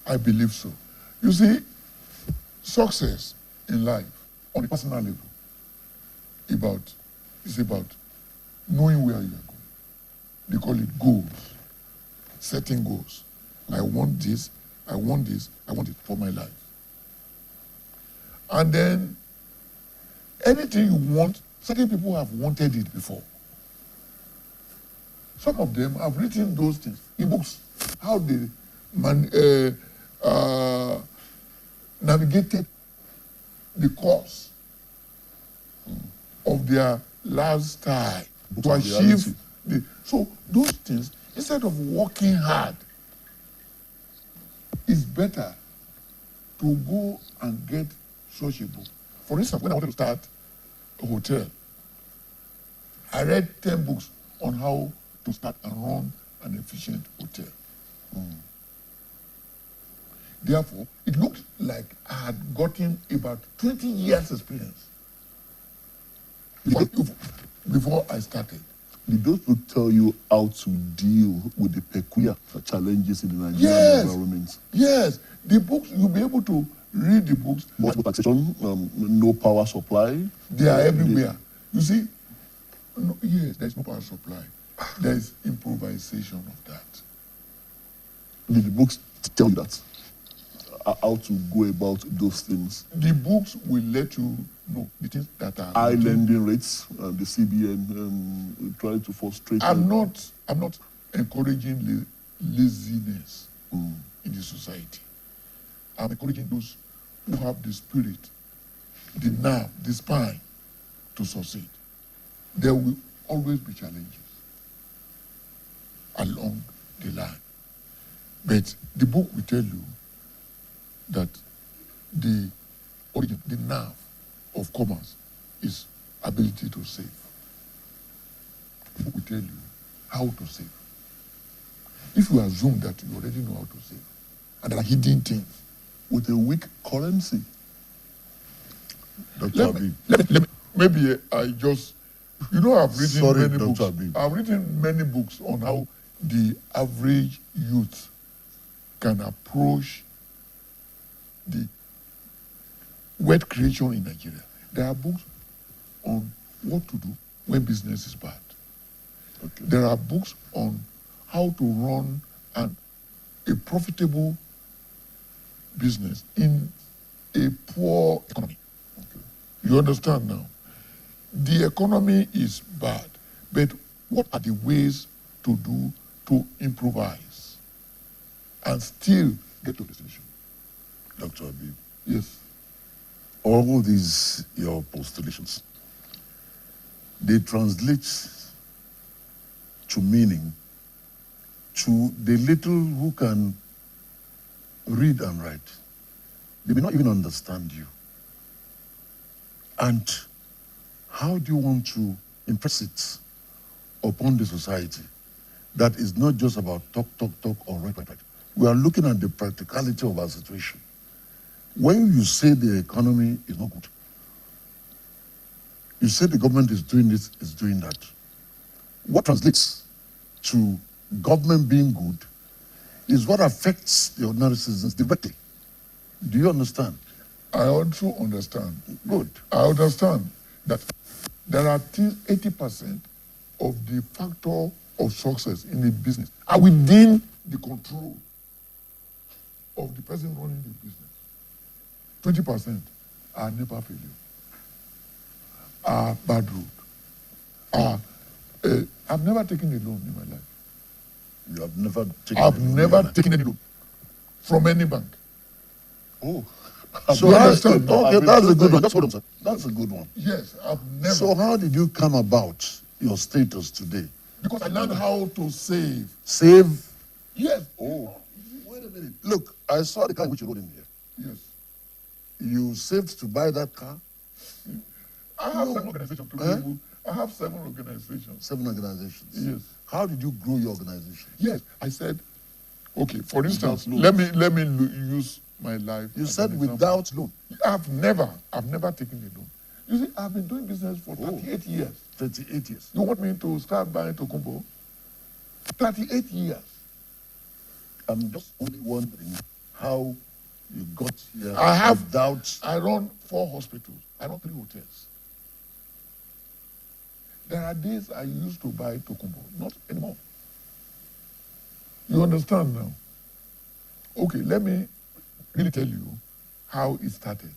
I believe so. You see, success in life on a personal level is about knowing where you are going. They call it goals, setting goals. I want this, I want this, I want it for my life. And then anything you want, certain people have wanted it before. Some of them have written those things in books, how they navigated the course of their lifestyle to achieve so those things, instead of working hard, it's better to go and get such a book. For instance, when I wanted to start a hotel, I read 10 books on how to start and run an efficient hotel. Therefore, it looked like I had gotten about 20 years experience before I started. Did those books tell you how to deal with the peculiar challenges in the Nigerian environment? Yes, the books, you'll be able to read the books. Multiple taxation, no power supply. They are everywhere. You see, yes, there's no power supply. There's improvisation of that. Did the books tell you that? How to go about those things? The books will let you know the things that are high lending rates, the CBN trying to frustrate. I'm not encouraging laziness in the society. I'm encouraging those who have the spirit, the nerve, the spine to succeed. There will always be challenges along the line. But the book will tell you that the origin, the nerve of commerce is ability to save. The book will tell you how to save. If you assume that you already know how to save, and there are hidden things with a weak currency. Let me, maybe I just, I've written many books. I've written many books on how the average youth can approach the wealth creation in Nigeria. There are books on what to do when business is bad. Okay. There are books on how to run a profitable business in a poor economy. Okay. You understand now? The economy is bad, but what are the ways to do to improvise and still get to destination? Dr. Abib, Yes. all these your postulations, they translate to meaning to the little who can read and write. They may not even understand you. And how do you want to impress it upon the society that is not just about talk, or write? We are looking at the practicality of our situation. When you say the economy is not good, you say the government is doing this, is doing that. What translates to government being good is what affects the ordinary citizens directly. Do you understand? I also understand. Good. I understand that there are 80% of the factor of success in a business are within the control of the person running the business. 20% are never failure, are bad road, I've never taken a loan in my life. You have never taken I've never taken any loan from any bank. Oh. So you understand? Okay, that's a good one. That's hold on, sir. That's a good one. Yes, I've never. So how did you come about your status today? Because I learned how to save. Save? Yes. Oh. Wait a minute. Look, I saw the car which you rode in here. Yes. You saved to buy that car? I have 7 organizations. I have 7 organizations. 7 organizations? Yes. How did you grow your organization? Yes, I said, okay, for instance, let me use my life. You said without loan? I've never taken a loan. You see, I've been doing business for 38 years. 38 years. You want me to start buying Tokumbo? 38 years. I'm just only wondering how you got here I run 4 hospitals. I run 3 hotels. There are days I used to buy Tokumbo, not anymore. You understand now? Okay, let me really tell you how it started.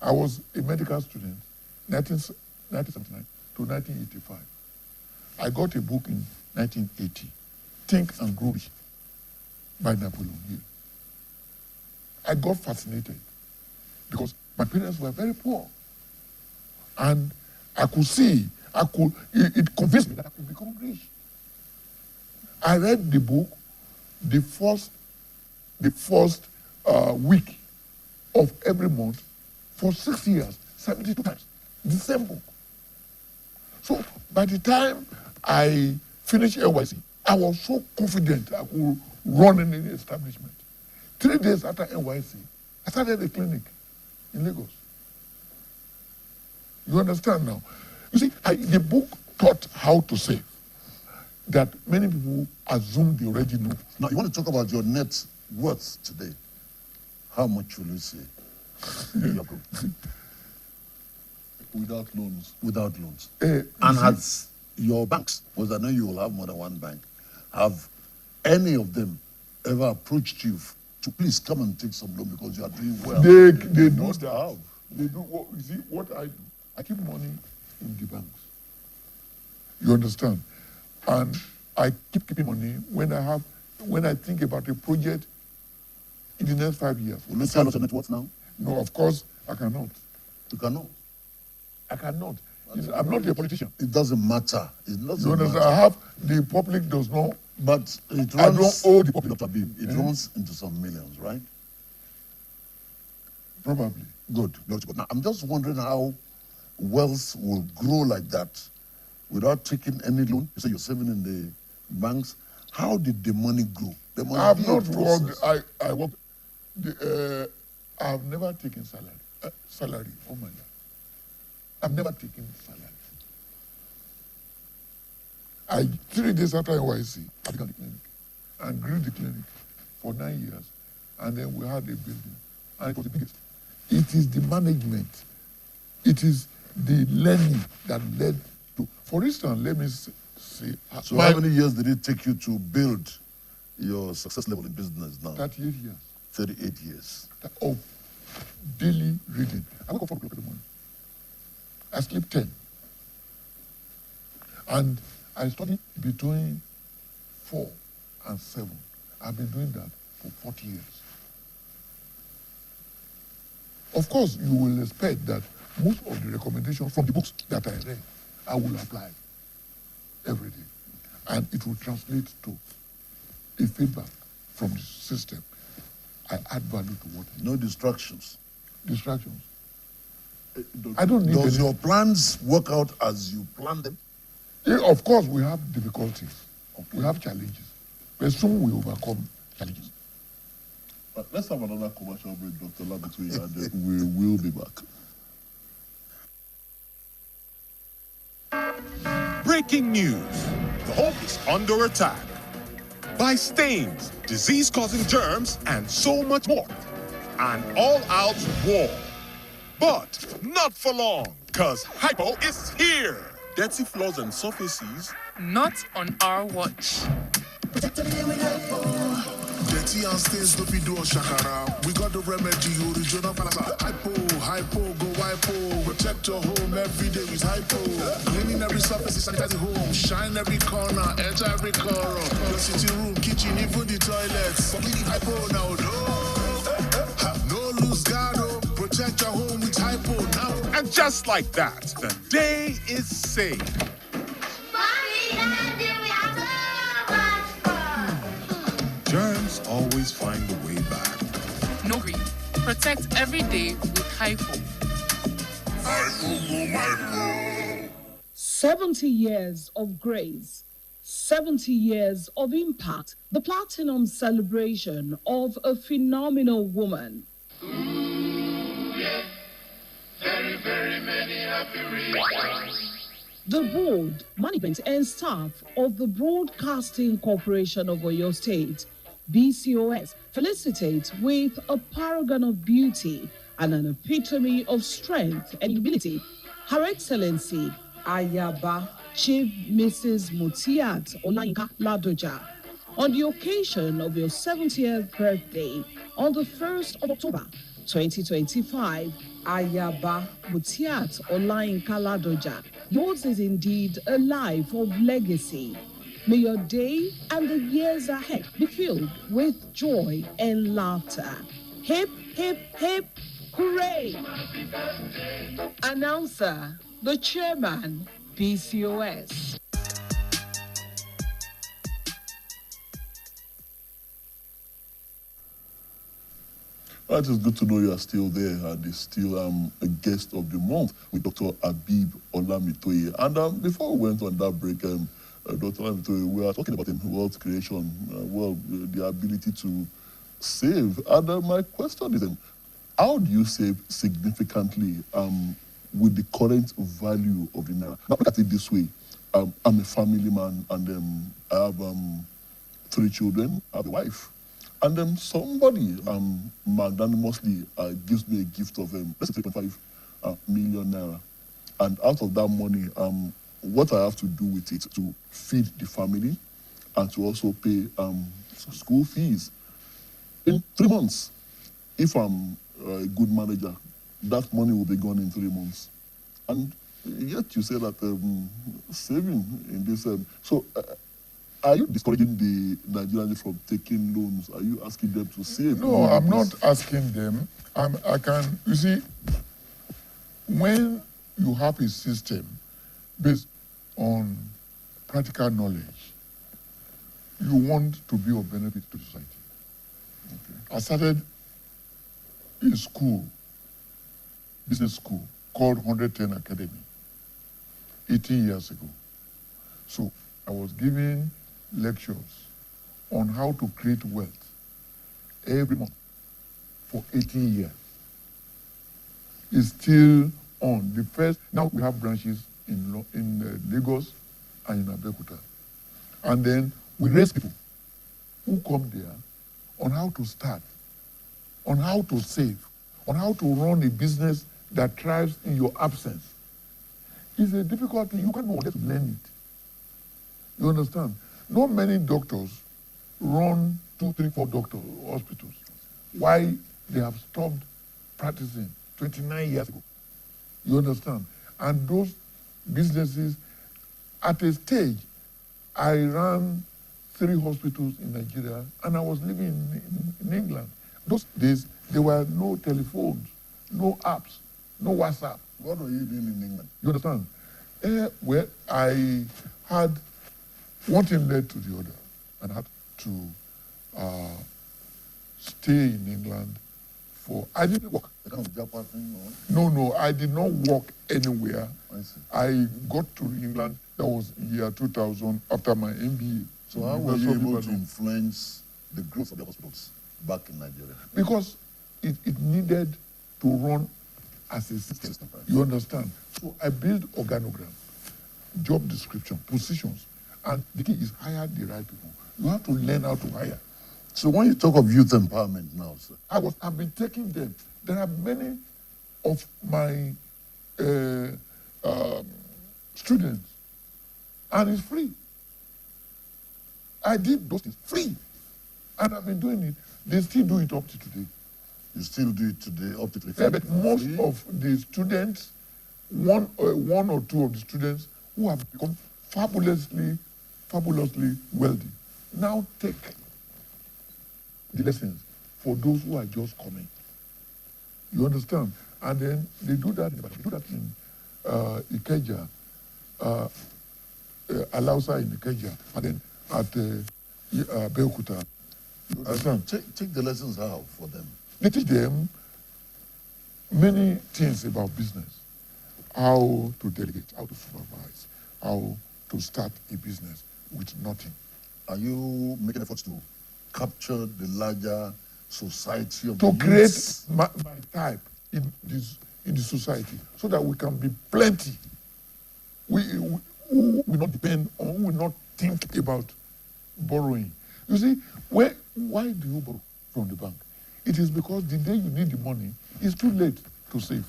I was a medical student, 1979 to 1985. I got a book in 1980, Think and Grow Rich, by Napoleon Hill. I got fascinated because my parents were very poor. And I could see, it convinced me that I could become rich. I read the book the first week of every month for 6 years, 72 times, the same book. So by the time I finished NYC, I was so confident I could run any establishment. 3 days after NYC, I started a clinic in Lagos. You understand now? You see, the book taught how to save that many people assume they already know. Now, you want to talk about your net worth today. How much will you say? Without loans. Without loans. And has your banks, because I know you will have more than one bank, have any of them ever approached you to please come and take some loan because you are doing well? They do that. They do you see what I do? I keep money in the banks. You understand? And I keep keeping money when I think about a project in the next 5 years. Will you tell us your net worth now? No, of course I cannot. You cannot? I cannot. I'm not a politician. It doesn't matter. It doesn't you understand? The public does not. But it runs, I don't owe the public. Dr. Abib, it runs into some millions, right? Probably. Good. Now, I'm just wondering how wealth will grow like that without taking any loan. You say you're saving in the banks. How did the money grow? I've not worked. I work. I've never taken salary all my life. I've never taken salary. 3 days after NYC, I began the clinic and grew the clinic for 9 years. And then we had a building, and it was the biggest. It is the management. It is the learning that led to. For instance, let me See, so how many years did it take you to build your success level in business now? 38 years. 38 years. Of daily reading. I wake up 4 o'clock in the morning. I sleep 10. And I study between 4 and 7. I've been doing that for 40 years. Of course, you will expect that most of the recommendations from the books that I read, I will apply every day. And it will translate to a feedback from the system. I add value to what. No distractions. Distractions. I don't need. Does your plans work out as you plan them? Yeah, of course, we have difficulties. Okay. We have challenges. But soon we overcome challenges. Let's have another commercial break, Dr. Labitui, and then we will be back. Breaking news. The home is under attack by stains, disease-causing germs, and so much more. An all-out war. But not for long, because Hypo is here. Dirty floors and surfaces. Not on our watch. Dirty and stains, don't be doing shakara. We got the remedy, original palasa. Hypo, go hypo. Protect your home every day with hypo. Cleaning every surface, sanitize the home. Shine every corner, enter every corner. Your sitting room, kitchen, even the toilets. Clean hypo now, no lose guard, protect your home with hypo now. And just like that, the day is saved. Germs always find a way back. No green. Protect every day with Hypo. 70 years of grace, 70 years of impact, the platinum celebration of a phenomenal woman. Yes. Very, very many happy reasons. The board, management and staff of the Broadcasting Corporation of Oyo State, BCOS, felicitate with a paragon of beauty and an epitome of strength and humility, Her Excellency Ayaba Chief Mrs. Mutiat Olayinka Ladoja, on the occasion of your 70th birthday on the 1st of October 2025. Ayaba Mutiat Olayinka Ladoja, yours is indeed a life of legacy. May your day and the years ahead be filled with joy and laughter. Hip, hip, hip, hooray! Announcer, the chairman, BCOS. It is good to know you are still there and is still a guest of the month with Dr. Abib Olamitoye. And before we went on that break, Dr. Olamitoye, we are talking about wealth creation, the ability to save. And my question is, how do you save significantly with the current value of the naira? Now, look at it this way. I'm a family man and I have 3 children, I have a wife. And then somebody magnanimously gives me a gift of, let's say, 3.5 million naira. And out of that money, what I have to do with it to feed the family and to also pay school fees. In 3 months, if I'm a good manager, that money will be gone in 3 months. And yet you say that saving in this... are you discouraging the Nigerians from taking loans? Are you asking them to save? No, I'm not asking them. You see, when you have a system based on practical knowledge, you want to be of benefit to society. Okay. I started a school, business school, called 110 Academy, 18 years ago. So I was giving lectures on how to create wealth every month for 18 years. It's still on. The first, now we have branches in Lagos and in Abeokuta. And then we raise people who come there on how to start, on how to save, on how to run a business that thrives in your absence. It's a difficult thing. You can't know how to learn it. You understand? Not many doctors run 2, 3, 4 doctor hospitals. Why they have stopped practicing 29 years ago. You understand? And those businesses, at a stage, I ran 3 hospitals in Nigeria, and I was living in England. Those days, there were no telephones, no apps, no WhatsApp. What were you doing in England? You understand? Well, I had one thing led to the other, and I had to stay in England for. I didn't work. No, I did not work anywhere. I got to England. That was year 2000 after my MBA. So how were you able to influence the growth of the hospitals back in Nigeria? Because it needed to run as a system. You understand? So I built organogram, job description, positions, and the key is hire the right people. You have to learn how to hire. So when you talk of youth empowerment now, sir, I've been taking them. There are many of my students, and it's free. I did those things free, and I've been doing it. They still do it up to today. You still do it today up to today? Yeah, but most of the students, one or two of the students who have become fabulously wealthy, now take the lessons for those who are just coming. You understand? And then they do that in Ikeja, Alausa in Ikeja, and then at Beokuta. You understand? Take the lessons how for them? They teach them many things about business. How to delegate, how to supervise, how to start a business with nothing. Are you making efforts to capture the larger society of to the create youths? my type in the society so that we can be plenty. We will not depend on, we will not think about borrowing. You see, why do you borrow from the bank? It is because the day you need the money, it's too late to save.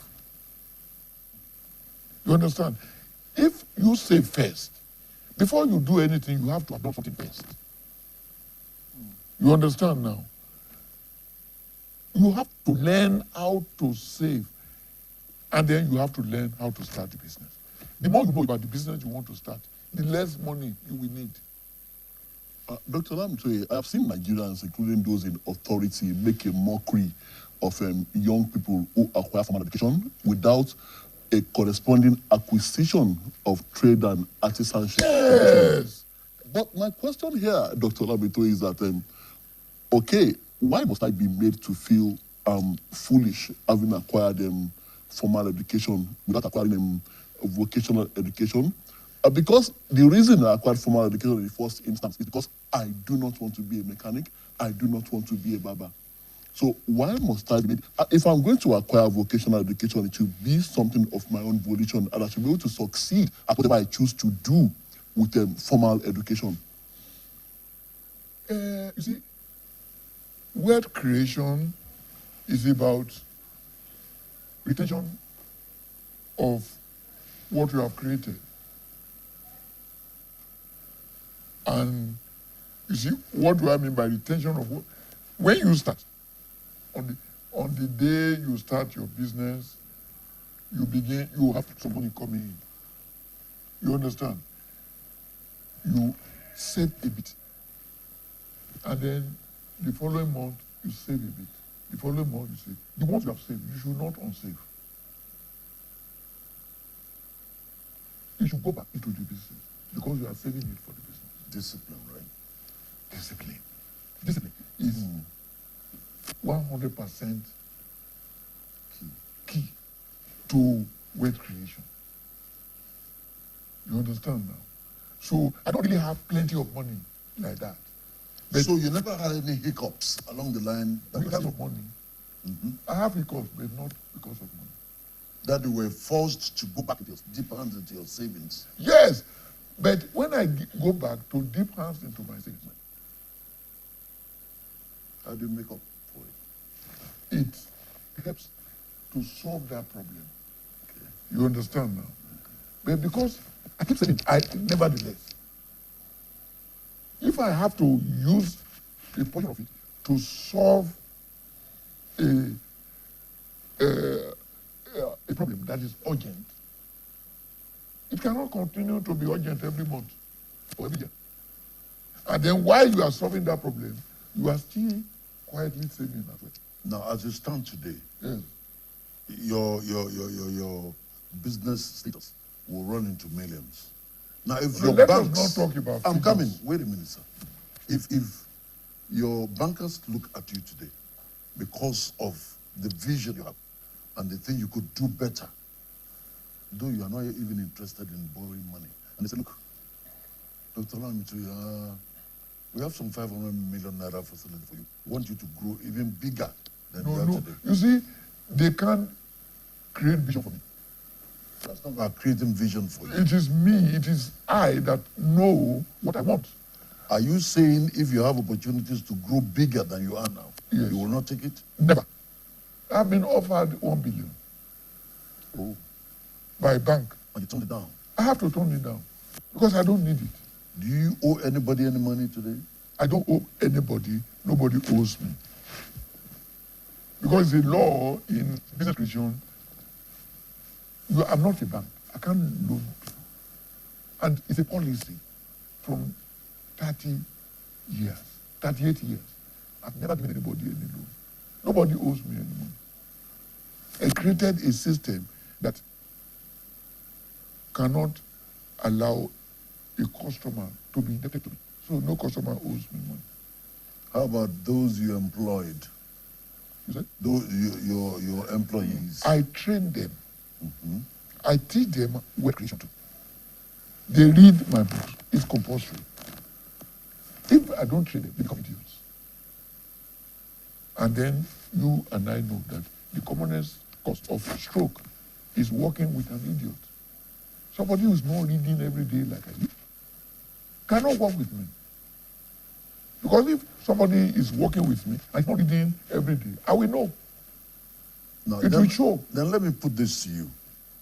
You understand? If you save first, before you do anything, you have to have done something first. You understand now? You have to learn how to save, and then you have to learn how to start the business. The more you know about the business you want to start, the less money you will need. Dr. Lamtoye, I have seen Nigerians, including those in authority, make a mockery of young people who acquire formal education without a corresponding acquisition of trade and artisanship. Yes. But my question here, Dr. Lamtoye, is that, okay, why must I be made to feel foolish having acquired formal education without acquiring vocational education? Because the reason I acquired formal education in the first instance is because I do not want to be a mechanic. I do not want to be a barber. So why must I be made? If I'm going to acquire vocational education, it should be something of my own volition, and I should be able to succeed at whatever I choose to do with formal education. You see, wealth creation is about retention of what you have created. And you see, what do I mean by retention of what? When you start, on the day you start your business, you have some money coming in. You understand? You save a bit. And then the following month, you save a bit. The following month, you save. The ones you have saved, you should not unsave. You should go back into the business because you are saving it for the business. Discipline, right? Discipline. Discipline is 100% key to wealth creation. You understand now? So I don't really have plenty of money like that. But so you never had any hiccups along the line? Because of money. Mm-hmm. I have hiccups, but not because of money. That you were forced to go back into your deep hands into your savings? Yes, but when I go back to deep hands into my savings, how do you make up for it? It helps to solve that problem. Okay. You understand now? Okay. But because I keep saying, nevertheless, if I have to use a portion of it to solve a problem that is urgent, it cannot continue to be urgent every month or every year. And then while you are solving that problem, you are still quietly saving as well. Now, as you stand today, Yes. your business status will run into millions. Now, if So your let banks, us not talk about I'm figures. coming. Wait a minute, sir. If your bankers look at you today because of the vision you have and they think you could do better, though you are not even interested in borrowing money, and they say, look, Dr. Lamito, we have some 500 million naira facility for you. We want you to grow even bigger than you are today. You see, they can't create vision for me. That's not about creating vision for you. It is me, it is I that know what I want. Are you saying if you have opportunities to grow bigger than you are now, Yes. you will not take it? Never. I've been offered 1 billion. Oh. By a bank. And you turned it down? I have to turn it down because I don't need it. Do you owe anybody any money today? I don't owe anybody. Nobody owes me. Because the law in business creation, I'm not a bank. I can't loan people. And it's a policy from 30 years, 38 years. I've never given anybody any loan. Nobody owes me any money. I created a system that cannot allow a customer to be indebted to me. So no customer owes me money. How about those you employed? You said? Those, your employees? I train them. Mm-hmm. I teach them word creation too. They read my books. It's compulsory. If I don't train them, they become idiots. And then you and I know that the commonest cause of stroke is working with an idiot. Somebody who is not reading every day like I do cannot work with me. Because if somebody is working with me and is not reading every day, I will know. Now, It will show. Then let me put this to you.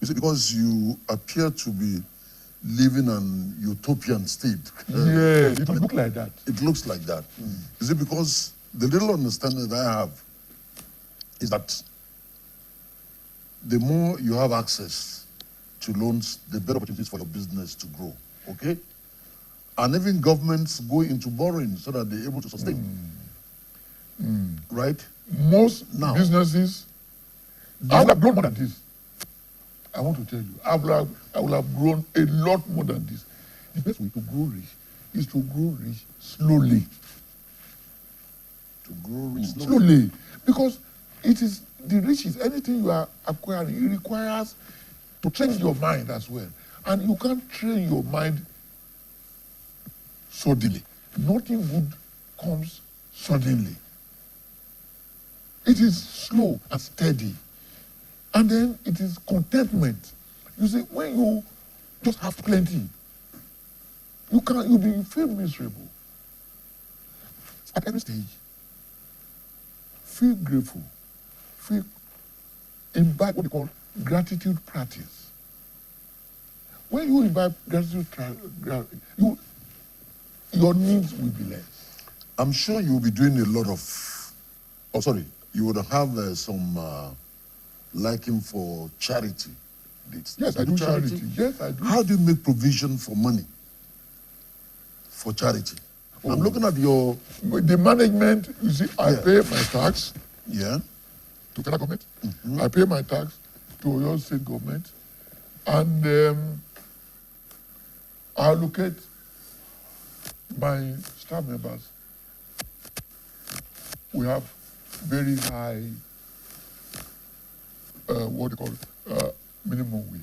You see, because you appear to be living an utopian state. Yes, it will look like that. It looks like that. Is it because the little understanding that I have is that the more you have access to loans, the better opportunities for your business to grow, okay? And even governments go into borrowing so that they're able to sustain, right? Most Now, businesses, I will have grown more than this. I want to tell you, I will have grown a lot more than this. The best way to grow rich is to grow rich slowly. To grow rich slowly. Because it is the riches, anything you are acquiring, it requires to train your mind as well. And you can't train your mind suddenly. Nothing good comes suddenly. It is slow and steady. And then it is contentment. You see, when you just have plenty, you'll feel miserable. At every stage, feel grateful. Imbibe what they call gratitude practice. When you imbibe gratitude, your needs will be less. I'm sure you'll be doing a lot of, you would have some liking for charity. Yes, I do charity. Yes, I do. How do you make provision for money for charity? Oh. I'm looking at your... The management, you see, I pay my tax to federal government. Mm-hmm. I pay my tax to your state government. And I allocate my staff members. We have very high, what they call minimum wage.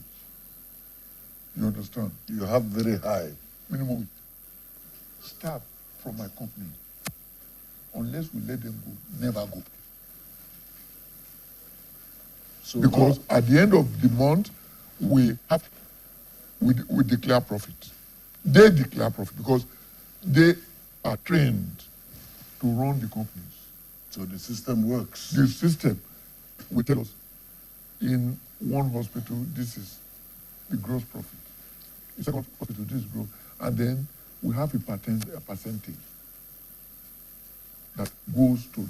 You understand? You have very high minimum wage. Staff from my company, unless we let them go, never go. So because at the end of the month, we declare profit. They declare profit because they are trained to run the companies. So the system works. The system will tell us, in one hospital, this is the gross profit. In second hospital, this is gross. And then we have a percentage that goes to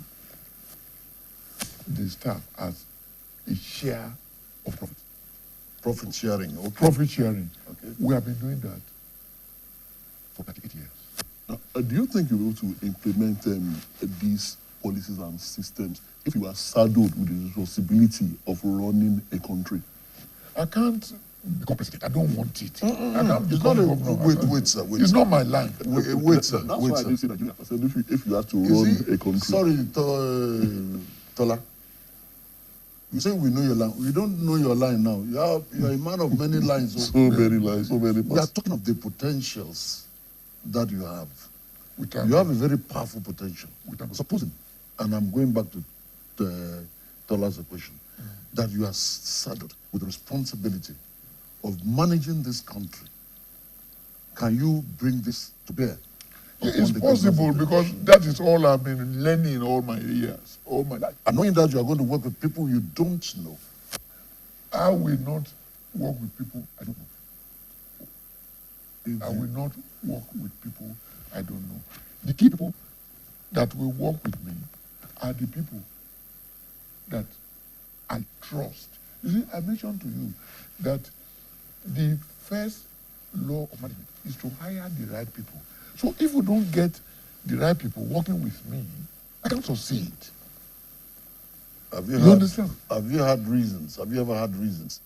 the staff as a share of profit. Profit sharing, okay. Profit sharing. Okay. We have been doing that for 38 years. Now, do you think you'll be able to implement these policies and systems if you are saddled with the responsibility of running a country? I can't become president. I don't want it. I can't It's become not a, governor. wait, sir. Wait, It's sir. not my line. Wait, sir. That's Wait, why I sir. did say that if you have to You run see, a country. sorry, Tola. You say we know your line. We don't know your line now. You are a man of many lines. So many lines, so many We are parts. talking of the potentials that you have. Without You have a very powerful potential. Supposing, and I'm going back to Tola's question, that you are saddled with the responsibility of managing this country. Can you bring this to bear? It's upon the possible government? because that is all I've been learning all my years, all my life. And knowing that you are going to work with people you don't know. I will not work with people I don't know. I will not work with people I don't know. The key people that will work with me are the people that I trust. You see, I mentioned to you that the first law of management is to hire the right people. So if we don't get the right people working with me, I can't succeed. Have you understand? Have you had reasons? Have you ever had reasons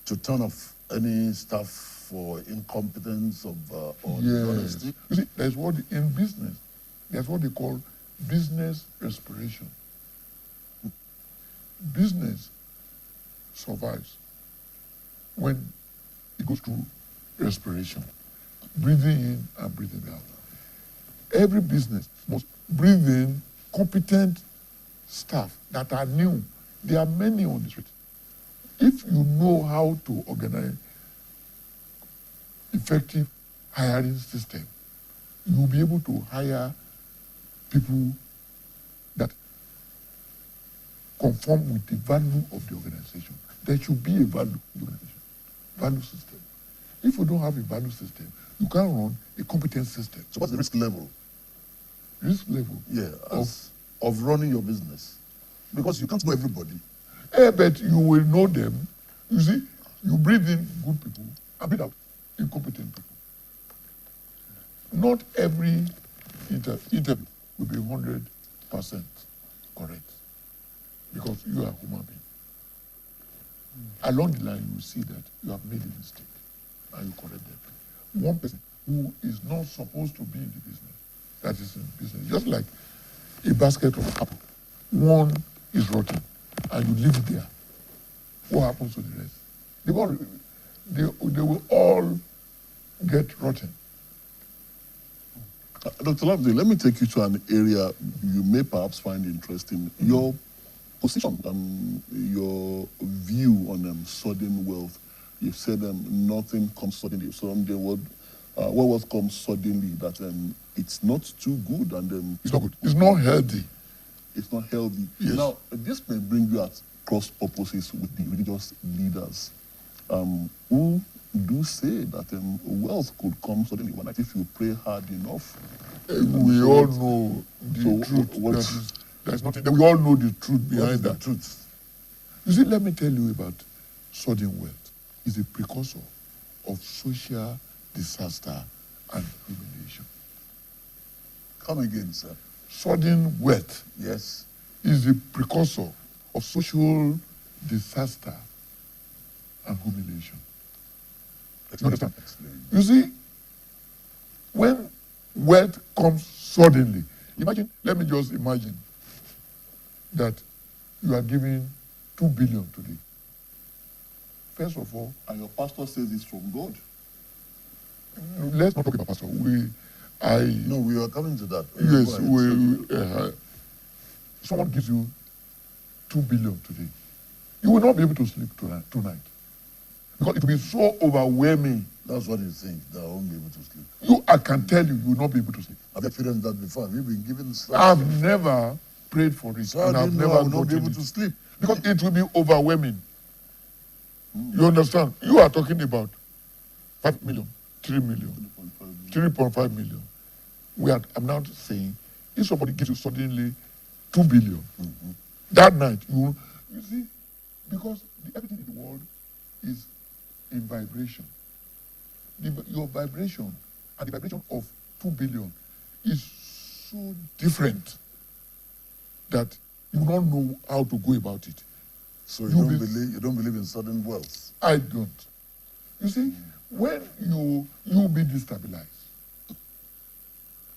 to turn off any staff for incompetence or dishonesty? You see, there's what in business, there's what they call business respiration. Business survives when it goes through respiration, breathing in and breathing out. Every business must breathe in competent staff that are new. There are many on the street. If you know how to organize effective hiring system, you will be able to hire people that conform with the value of the organization. There should be a value in the organization, value system. If you don't have a value system, you can't run a competent system. So what's the risk level? Risk level? Yeah, of running your business. Because you can't know everybody. But you will know them. You see, you breathe in good people and breathe out incompetent people. Not every interview will be 100% correct because you are a human being. Along the line, you will see that you have made a mistake and you correct them. One person who is not supposed to be in the business, that is in business, just like a basket of apple. One is rotten and you leave it there. What happens to the rest? They will all get rotten. Dr. Lamde, let me take you to an area you may perhaps find interesting. Your position, your view on sudden wealth. You've said nothing comes suddenly. So what was comes suddenly? That it's not too good and it's not good. It's not healthy. It's not healthy. Yes. Now, this may bring you at cross purposes with the religious leaders who do say that wealth could come suddenly overnight if you pray hard enough. We all know the truth. There's nothing. We all know the truth behind that. Truth. You see, let me tell you about sudden wealth. It's a precursor of social disaster and humiliation. Come again, sir. Sudden wealth, yes, is a precursor of social disaster and humiliation. You understand? You see, when wealth comes suddenly, let me just imagine that you are giving 2 billion today. First of all, and your pastor says it's from God. Let's not talk about pastor. We are coming to that. Yes, someone gives you 2 billion today. You will not be able to sleep tonight. Because it will be so overwhelming. That's what you think, that I won't be able to sleep. I can tell you, you will not be able to sleep. Have you experienced that before? Have you been given sleep? I've never prayed for it. So and I've never I will not be able to sleep. Because it will be overwhelming. You understand? You are talking about 5 million, 3 million, 3.5 million. I'm now saying, if somebody gives you suddenly 2 billion, that night, you see, because everything in the world is in vibration. Your vibration and the vibration of 2 billion is so different that you don't know how to go about it. So you don't believe in sudden wealth? I don't. You see, when you be destabilized,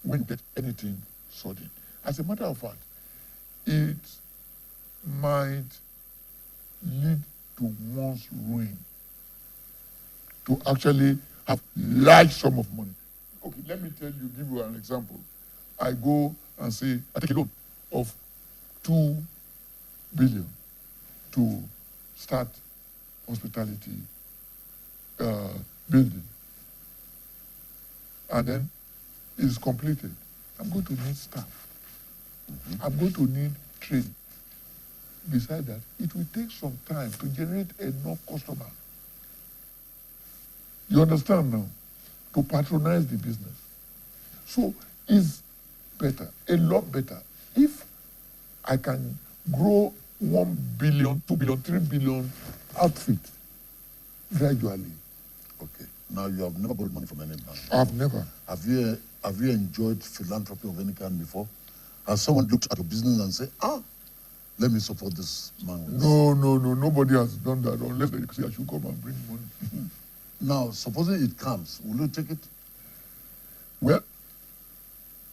when you get anything sudden, as a matter of fact, it might lead to one's ruin, to actually have large sum of money. Okay, let me give you an example. I go and say, I take a loan of 2 billion to start hospitality building. And then it's completed. I'm going to need staff. I'm going to need training. Besides that, it will take some time to generate enough customers. You understand now? To patronize the business. So it's better, a lot better, if I can grow 1 billion, 2 billion, 3 billion outfit gradually. Okay. Now you have never borrowed money from any bank. I've never. Have you enjoyed philanthropy of any kind before? Has someone looked at your business and said, let me support this man? No. Nobody has done that unless they say I should come and bring money. Now, supposing it comes, will you take it? Well,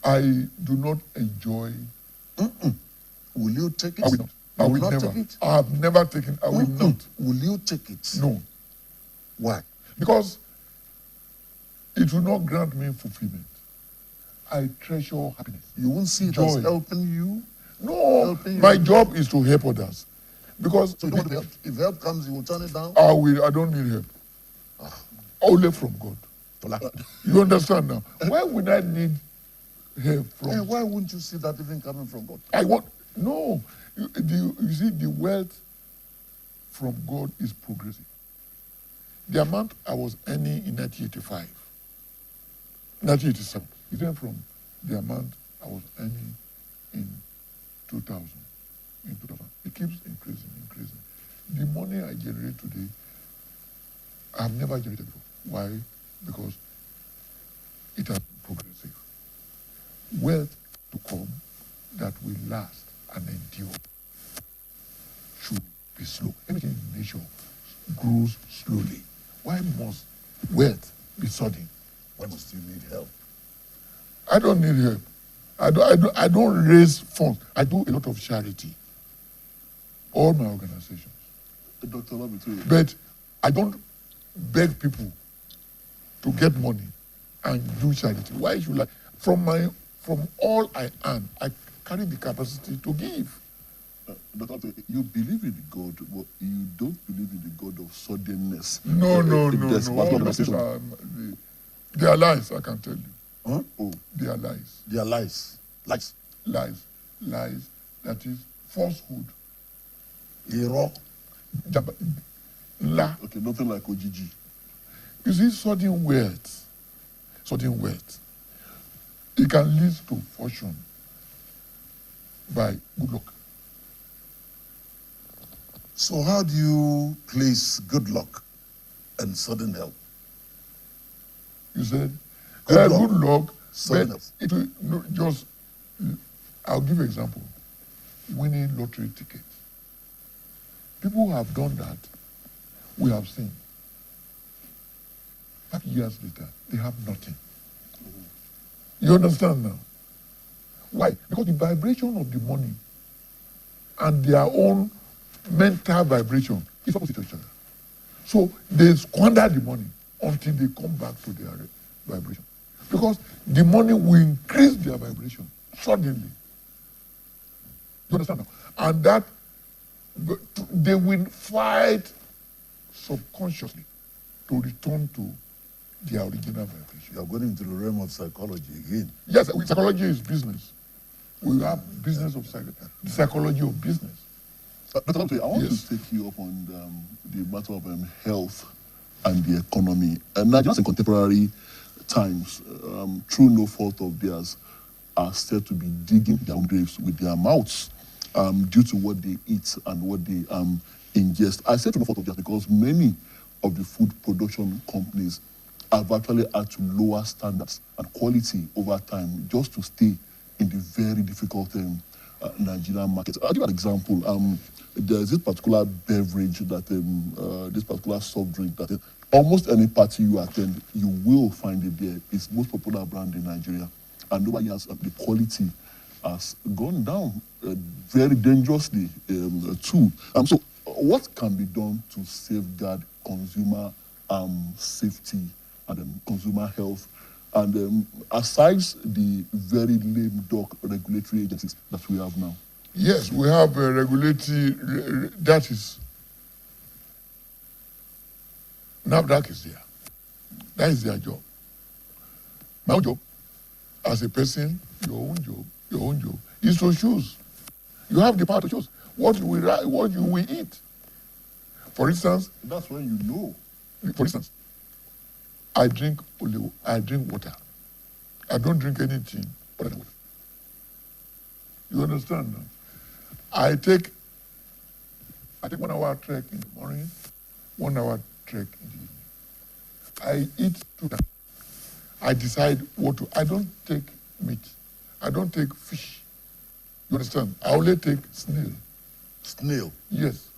I do not enjoy. Will you take it? I will not. I will never. Take it? I have never taken. I will not. Will you take it? No. Why? Because it will not grant me fulfillment. I treasure happiness. You won't see it joy. As helping you? No. My job is to help others. Because so you don't want to help. If help comes, you will turn it down? I don't need help. Only from God. You understand now? Why would I need help from? Why wouldn't you see that even coming from God? No. You see, the wealth from God is progressive. The amount I was earning in 1985, 1987, it went from the amount I was earning in 2000. It keeps increasing. The money I generate today, I have never generated before. Why? Because it has been progressive. Wealth to come that will last and endure should be slow. Everything in nature grows slowly. Why must wealth be sudden? Why must you need help? I don't need help. I don't raise funds. I do a lot of charity. All my organizations. Dr. But I don't beg people to get money and do charity. Why should I? From all I earn, I carry the capacity to give. Doctor, you believe in God, but you don't believe in the God of suddenness. No. They are lies, I can tell you. Huh? Oh, they are lies. They are lies. Lies. That is falsehood. Error. Okay, nothing like Ojiji. You see, sudden wealth, it can lead to fortune by good luck. So how do you place good luck and sudden help? You said good luck, sudden help. It will I'll give you an example. Winning lottery tickets. People who have done that, we have seen. 5 years later, they have nothing. You understand now? Why? Because the vibration of the money and their own mental vibration is opposite to each other. So they squander the money until they come back to their vibration. Because the money will increase their vibration suddenly. You understand now? And that they will fight subconsciously to return to their original vibration. You are going into the realm of psychology again. Yes, psychology is business. We have business of the psychology of business. Dr. I want to take you up on the matter of health and the economy. And Nigerians in contemporary times, through no fault of theirs, are said to be digging their own graves with their mouths due to what they eat and what they ingest. I say through no fault of theirs because many of the food production companies have actually had to lower standards and quality over time just to stay in the very difficult Nigerian market. I'll give you an example. There's this particular beverage that, this particular soft drink that almost any party you attend, you will find it there. It's the most popular brand in Nigeria. And over years, the quality has gone down very dangerously too. So what can be done to safeguard consumer safety and consumer health? And aside the very lame duck regulatory agencies that we have now? Yes, we have a regulatory, that is, NAFDAC is there. That is their job. My own job, as a person, your own job, is to choose. You have the power to choose what you will eat. For instance, that's when you know. For instance, I drink water. I don't drink anything other than water. You understand now? I take 1 hour trek in the morning, 1 hour trek in the evening. I eat 2 times. I decide what to. I don't take meat. I don't take fish. You understand? I only take snail. Snail? Yes.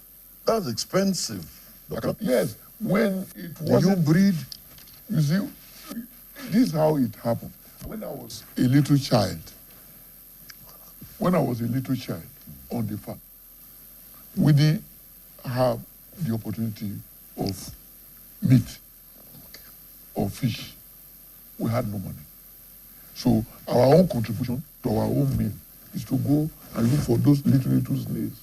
That's expensive. Yes. When it was. Do you breed? You see, this is how it happened. When I was a little child, on the farm, we didn't have the opportunity of meat or fish. We had no money. So our own contribution to our own meal is to go and look for those little snails.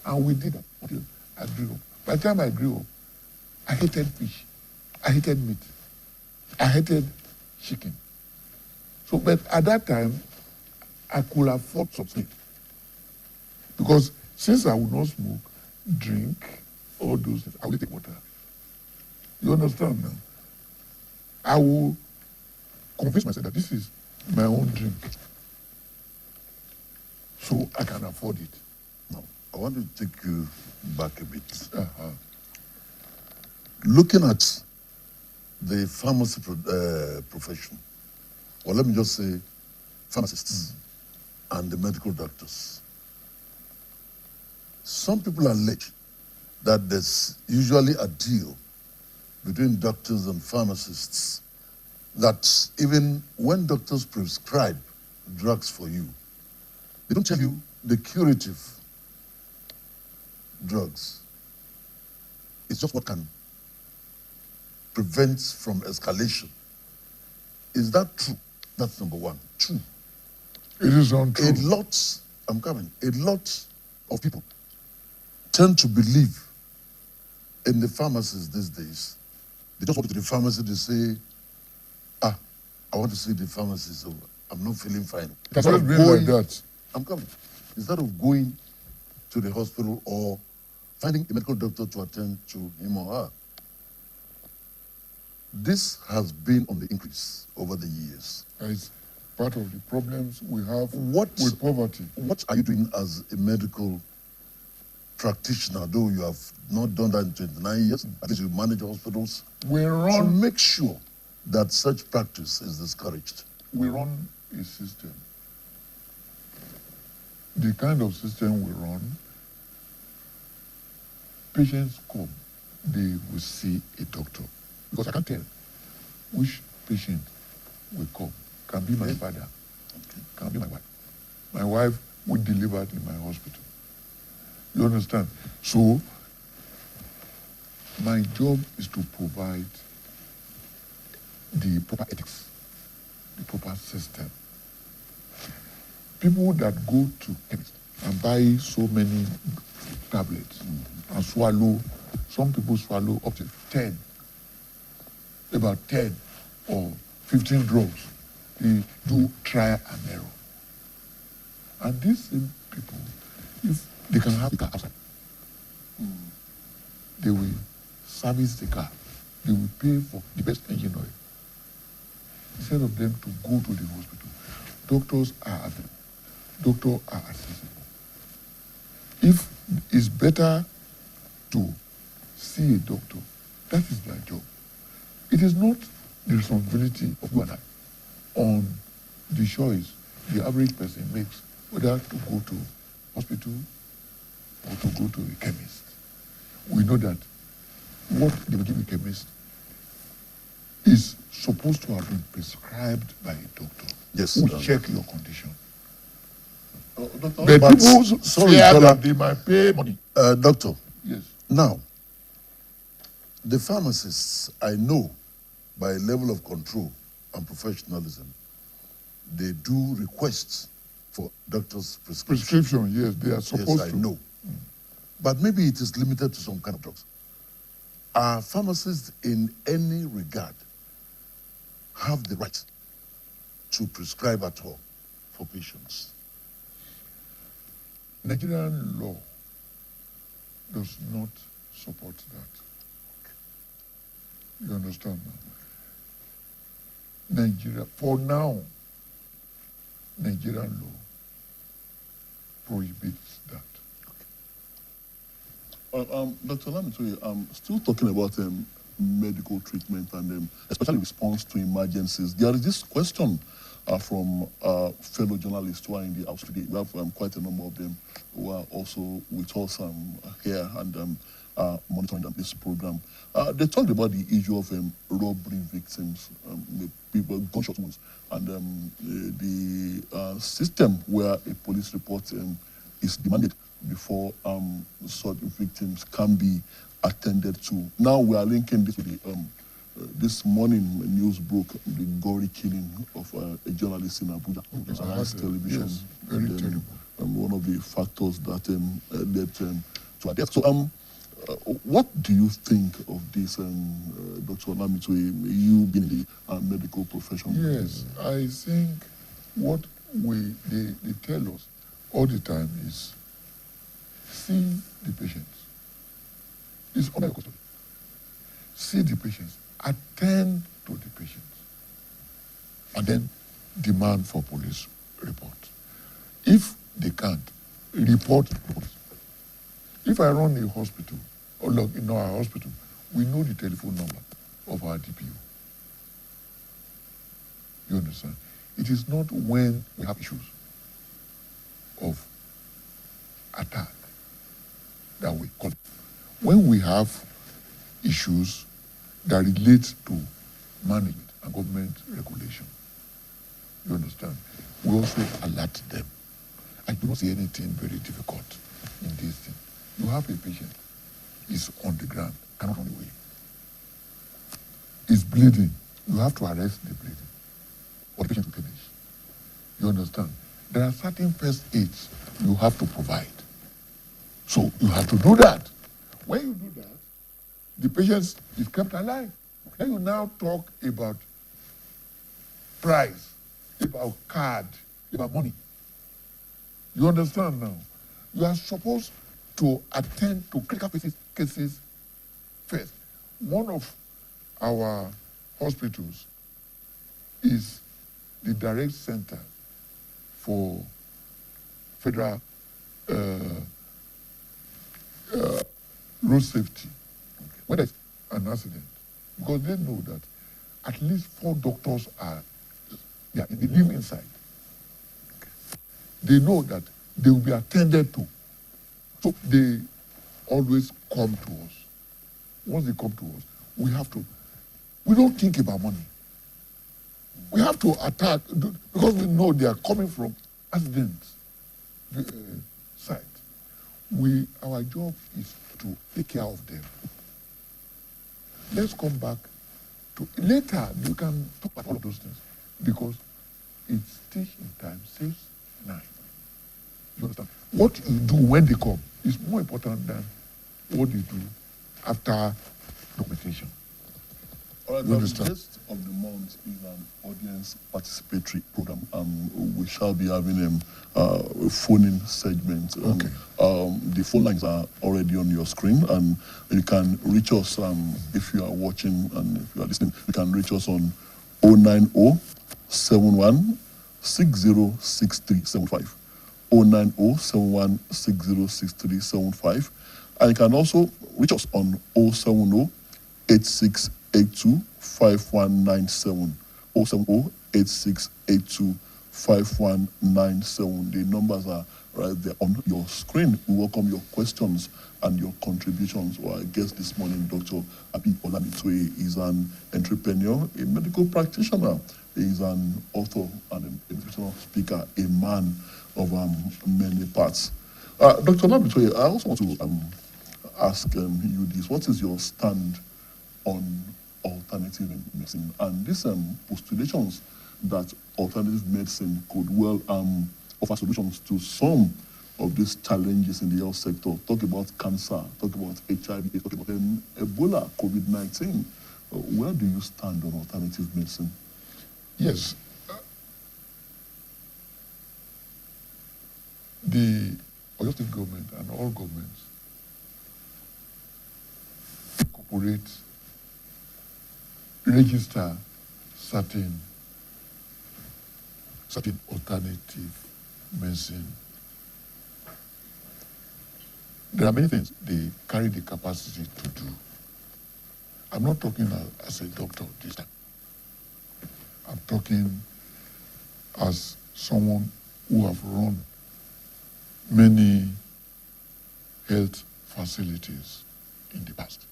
And we did that until I grew up. By the time I grew up, I hated fish. I hated meat. I hated chicken. So, but at that time, I could afford something. Because since I would not smoke, drink, all those things, I would take water. You understand now? I will convince myself that this is my own drink. So I can afford it. Now, I want to take you back a bit. Looking at the pharmacy profession, or let me just say pharmacists and the medical doctors. Some people allege that there's usually a deal between doctors and pharmacists that even when doctors prescribe drugs for you, they don't tell you the curative drugs. It's just what can prevent from escalation. Is that true? That's number one. True. It is untrue. A lot of people tend to believe in the pharmacies these days. They just walk to the pharmacy, they say, I want to see the pharmacy, so I'm not feeling fine. That's always been like that. I'm coming. Instead of going to the hospital or finding a medical doctor to attend to him or her. This has been on the increase over the years. It's part of the problems we have with poverty. What are you doing as a medical practitioner, though you have not done that in 29 years, at least you manage hospitals? We run to make sure that such practice is discouraged. We run a system. The kind of system we run, patients come, they will see a doctor. Because I can't tell which patient will come. Can be my father, can be my wife. My wife will deliver in my hospital. You understand? So, my job is to provide the proper ethics, the proper system. People that go to chemist and buy so many tablets and swallow, some people swallow up to 10, about 10 or 15 drugs. They do trial and error. And these same people, if they can have it outside, they will service the car. They will pay for the best engine oil. Instead of them to go to the hospital, doctors are available. Doctors are accessible. If it's better to see a doctor, that is their job. It is not the responsibility of you and I on the choice the average person makes whether to go to hospital or to go to a chemist. We know that what they will give a chemist is supposed to have been prescribed by a doctor. Yes. Who check your condition. Doctor, But people sorry, fear Tola. that they might pay money. Doctor. Yes. Now, the pharmacists, I know, by level of control and professionalism, they do requests for doctors' Prescription, yes, they are supposed yes, to. I know. But maybe it is limited to some kind of drugs. Are pharmacists in any regard have the right to prescribe at all for patients? Nigerian law does not support that. You understand now? Nigeria, for now, Nigerian law prohibits that. Dr. Lamitoye, still talking about medical treatment and especially response to emergencies. There is this question from fellow journalists who are in the house today. We have quite a number of them who are also with us here and monitoring this program. They talked about the issue of robbery victims, people, gunshot wounds, and the system where a police report is demanded before such victims can be attended to. Now we are linking this with the this morning news broke the gory killing of a journalist in Abuja on Rice Television. Yes, very terrible. One of the factors that led to her death. So what do you think of this, Dr. Lamitoye, you being in the medical profession? Yes, I think what they tell us all the time is see the patients. It's under your custody. See the patients. Attend to the patients. And then demand for police report. If they can't, report to police. If I run a hospital, or look, in our hospital, we know the telephone number of our DPO. You understand? It is not when we have issues of attack that we call it. When we have issues that relate to management and government regulation, you understand, we also alert them. I do not see anything very difficult in this thing. You have a patient, is on the ground, cannot run away. Is bleeding. You have to arrest the bleeding, or the patient will finish. You understand? There are certain first aids you have to provide. So you have to do that. When you do that, the patient is kept alive. Then you now talk about price, about card, about money. You understand now? You are supposed to attend to critical cases first. One of our hospitals is the direct center for federal road safety. When there's an accident, because they know that at least 4 doctors they live inside. They know that they will be attended to. So they always come to us. Once they come to us, we don't think about money. We have to attack, because we know they are coming from accidents site. Our job is to take care of them. Let's come back to, later you can talk about all of those things, because it's teach in time saves 9. You understand? What you do when they come is more important than what you do after documentation. All right, You the understand? guest of the month is an audience participatory program. We shall be having a phone-in segment. Okay. The phone lines are already on your screen, and you can reach us if you are watching and if you are listening. You can reach us on 090 71 606375. 090 71 606375. And you can also reach us on 070 8682 5197. 070 8682 5197. The numbers are right there on your screen. We welcome your questions and your contributions. Our guest this morning, Dr. Abib Olamitwe, is an entrepreneur, a medical practitioner. He is an author and an educational speaker, a man of many parts. Dr. Olamitwe, I also want to ask you this. What is your stand on alternative medicine and these postulations that alternative medicine could well offer solutions to some of these challenges in the health sector? Talk about cancer, talk about HIV, talk about Ebola, COVID-19. Where do you stand on alternative medicine? Yes. The Oyo State government and all governments incorporate, register certain alternative medicine. There are many things they carry the capacity to do. I'm not talking as a doctor this time. I'm talking as someone who have run many health facilities in the past.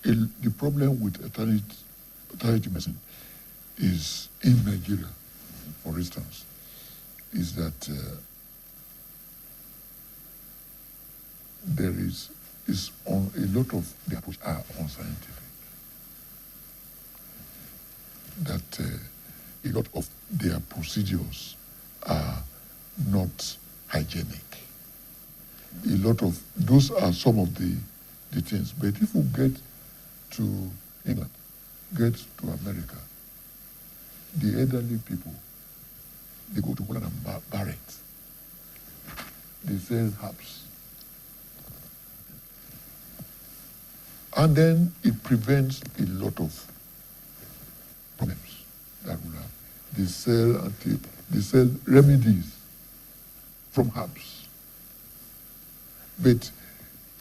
The problem with alternative medicine is in Nigeria, for instance, is that there is on a lot of the approach are unscientific. That a lot of their procedures are not hygienic. A lot of those are some of the things. But if we get to England, get to America, the elderly people, they go to Holland and Barrett. They sell herbs. And then it prevents a lot of problems that we have. They sell remedies from herbs. But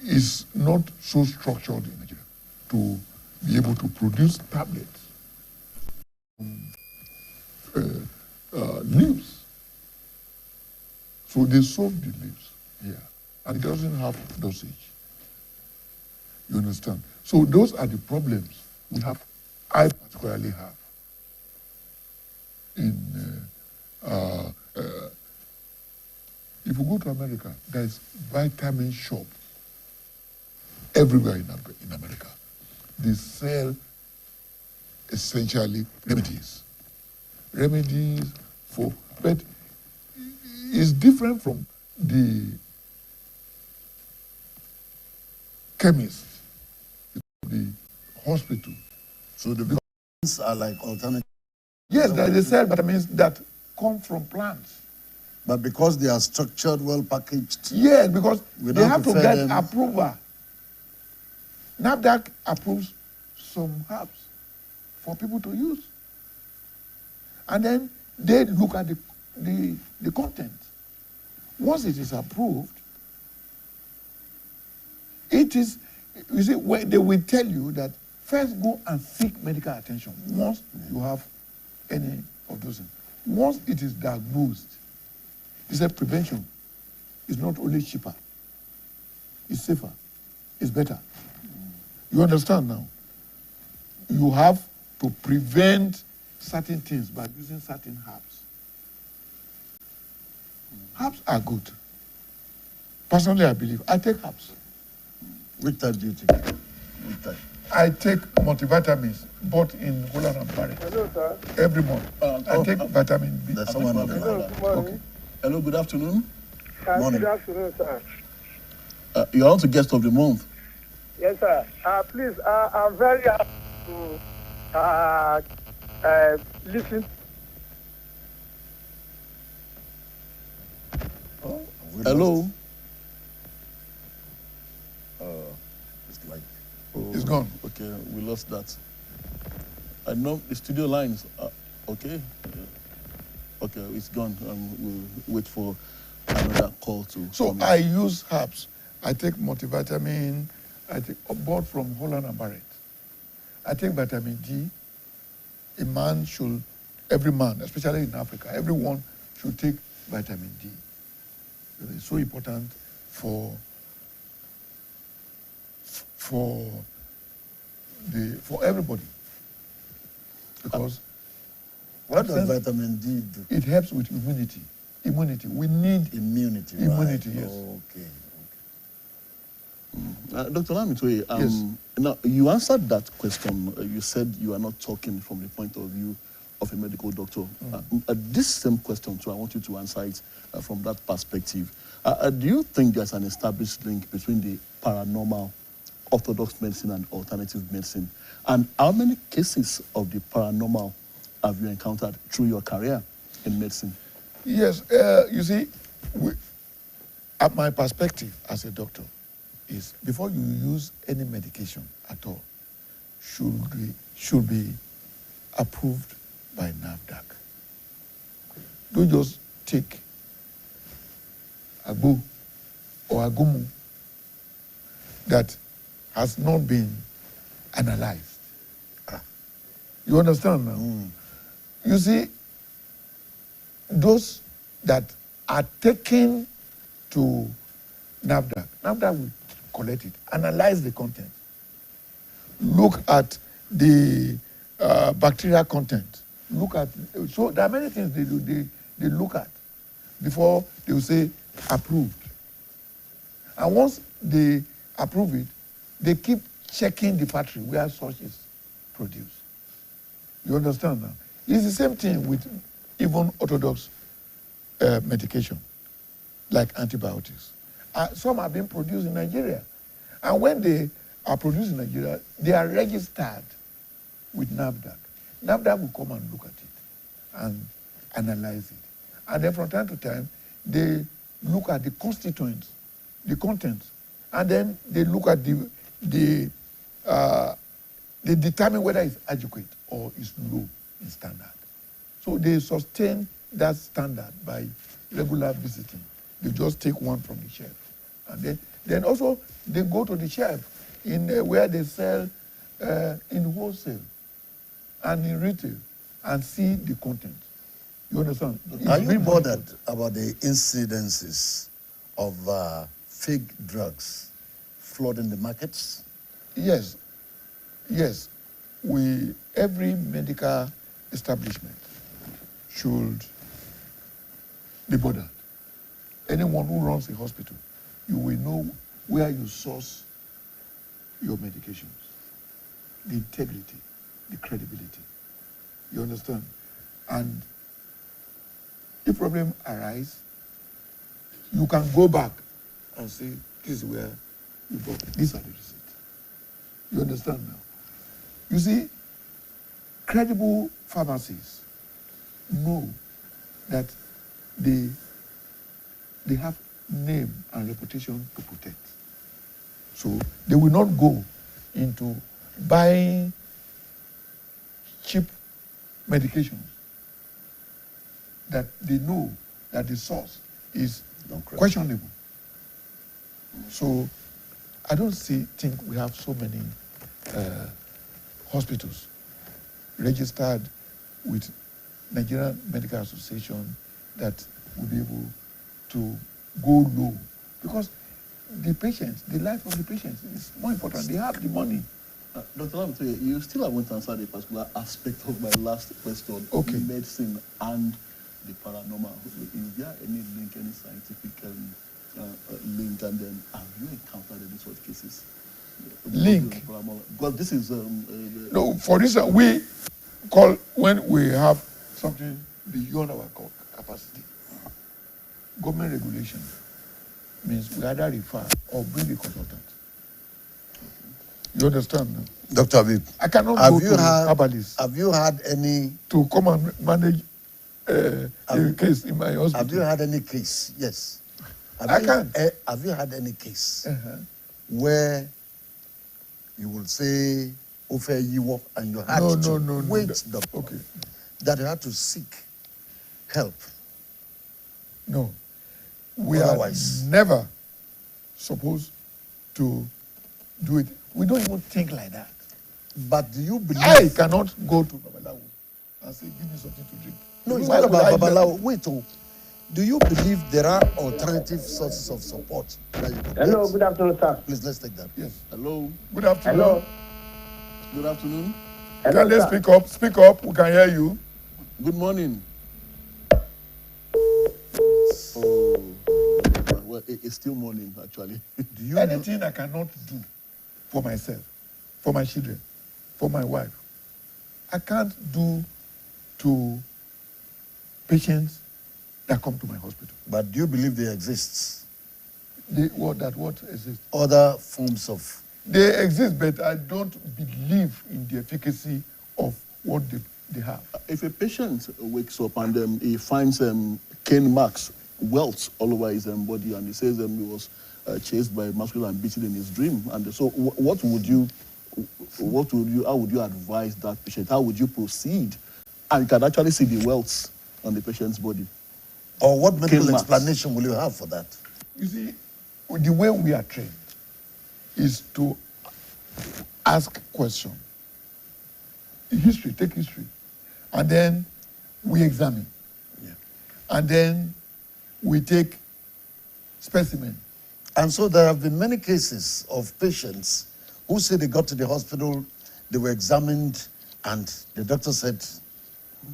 it's not so structured in Nigeria to be able to produce tablets leaves. So they soak the leaves here, and it doesn't have dosage. You understand? So those are the problems we have. I particularly have in. If you go to America, there's vitamin shop everywhere in America. They sell essentially remedies for, but it's different from the chemist, the hospital. So the vitamins are like alternative. Yes, they sell vitamins that come from plants. But because they are structured, well packaged. Yes, because they have to get them. approval. NAFDAC approves some herbs for people to use. And then they look at the content. Once it is approved, it is, you see, they will tell you that first go and seek medical attention once you have any of those things. Once it is diagnosed, they say prevention is not only cheaper, it's safer, it's better. You understand now? You have to prevent certain things by using certain herbs. Herbs are good. Personally, I believe. I take herbs. Which type do you take? Which type? I take multivitamins, bought in Holland and Paris. Hello, sir. Every month. I take vitamin B. There's someone on the Hello, line. good morning. Okay. Hello, good afternoon. Morning. Good afternoon, sir. You're on to guest of the month. Yes, sir. Please, I'm very happy to listen. Hello. It's like It's gone. Okay, we lost that. I know the studio lines. Okay. Okay, it's gone. We'll wait for another call to. So come in. I use herbs. I take multivitamin. I take bought from Holland and Barrett. I take vitamin D. Every man, especially in Africa, everyone should take vitamin D. It's so important for everybody, because what does vitamin D do? it helps with immunity. We need immunity. Immunity, right? yes. Okay. Dr. Lamitwe, Yes. Now you answered that question. You said you are not talking from the point of view of a medical doctor. This same question, too, I want you to answer it from that perspective. Do you think there's an established link between the paranormal, orthodox medicine, and alternative medicine? And how many cases of the paranormal have you encountered through your career in medicine? Yes, you see, at my perspective as a doctor, is before you use any medication at all, should be approved by NAFDAC. Don't just take Agbo or Agumu that has not been analyzed. You understand now? You see, those that are taken to NAFDAC will collect it, analyze the content, look at the bacterial content, so there are many things they look at before they will say approved. And once they approve it, they keep checking the factory where such is produced. You understand now? It's the same thing with even orthodox medication, like antibiotics. Some are being produced in Nigeria. And when they are produced in Nigeria, they are registered with NAFDAC. NAFDAC will come and look at it and analyze it. And then from time to time, they look at the constituents, the contents, and then they look at they determine whether it's adequate or it's low in standard. So they sustain that standard by regular visiting. They just take one from the shelf. And then also they go to the shelf in where they sell in wholesale and in retail and see the content. You understand? Are you bothered about the incidences of fake drugs flooding the markets? Yes. Every medical establishment should be bothered. Anyone who runs a hospital, you will know where you source your medications, the integrity, the credibility. You understand? And if problem arise, you can go back and say, this is where you bought it. These are the receipts. You understand now? You see, credible pharmacies know that they have name and reputation to protect. So they will not go into buying cheap medications that they know that the source is questionable. So I don't think we have so many hospitals registered with Nigerian Medical Association that will be able to go low, because the patients, the life of the patients is more important. They have the money. Dr. Lamte, you still haven't answered a particular aspect of my last question. Okay. Medicine and the paranormal. Is there any link, any scientific link, and then have you encountered any such cases? Link? Because this is... No, for instance, we call when we have something beyond our capacity. Government regulation means we either refer or bring a consultant. You understand now? Dr. Abib, I cannot go to herbalist. Have you had any... To come and manage a case in my hospital. Have you had any case? Yes. I can't. Have you had any case where you will say, "Ofe yiwo," and you had to wait that you had to seek help? No. We are never supposed to do it. We don't even think like that. But do you believe... I cannot go to Babalawo and say, "Give me something to drink." No, it's not about Babalawo. Wait, do you believe there are alternative sources of support that you could Hello, get? good afternoon, sir. Please, let's take that. Yes. Hello. Good afternoon. Hello. Good afternoon. Hello, can they sir. speak up? Speak up. We can hear you. Good morning. Oh, well, it's still morning, actually. Do you anything I cannot do for myself, for my children, for my wife, I can't do to patients that come to my hospital. But do you believe there exists? What exists? Other forms of... They exist, but I don't believe in the efficacy of what they have. If a patient wakes up and he finds cane marks, welts all over his body, and he says he was chased by a masculine and beaten in his dream, and so how would you advise that patient? How would you proceed? And you can actually see the welts on the patient's body. Or what medical explanation will you have for that? You see, the way we are trained is to ask questions. History, take history. And then we examine. Yeah. And then we take specimen. And so there have been many cases of patients who say they got to the hospital, they were examined, and the doctor said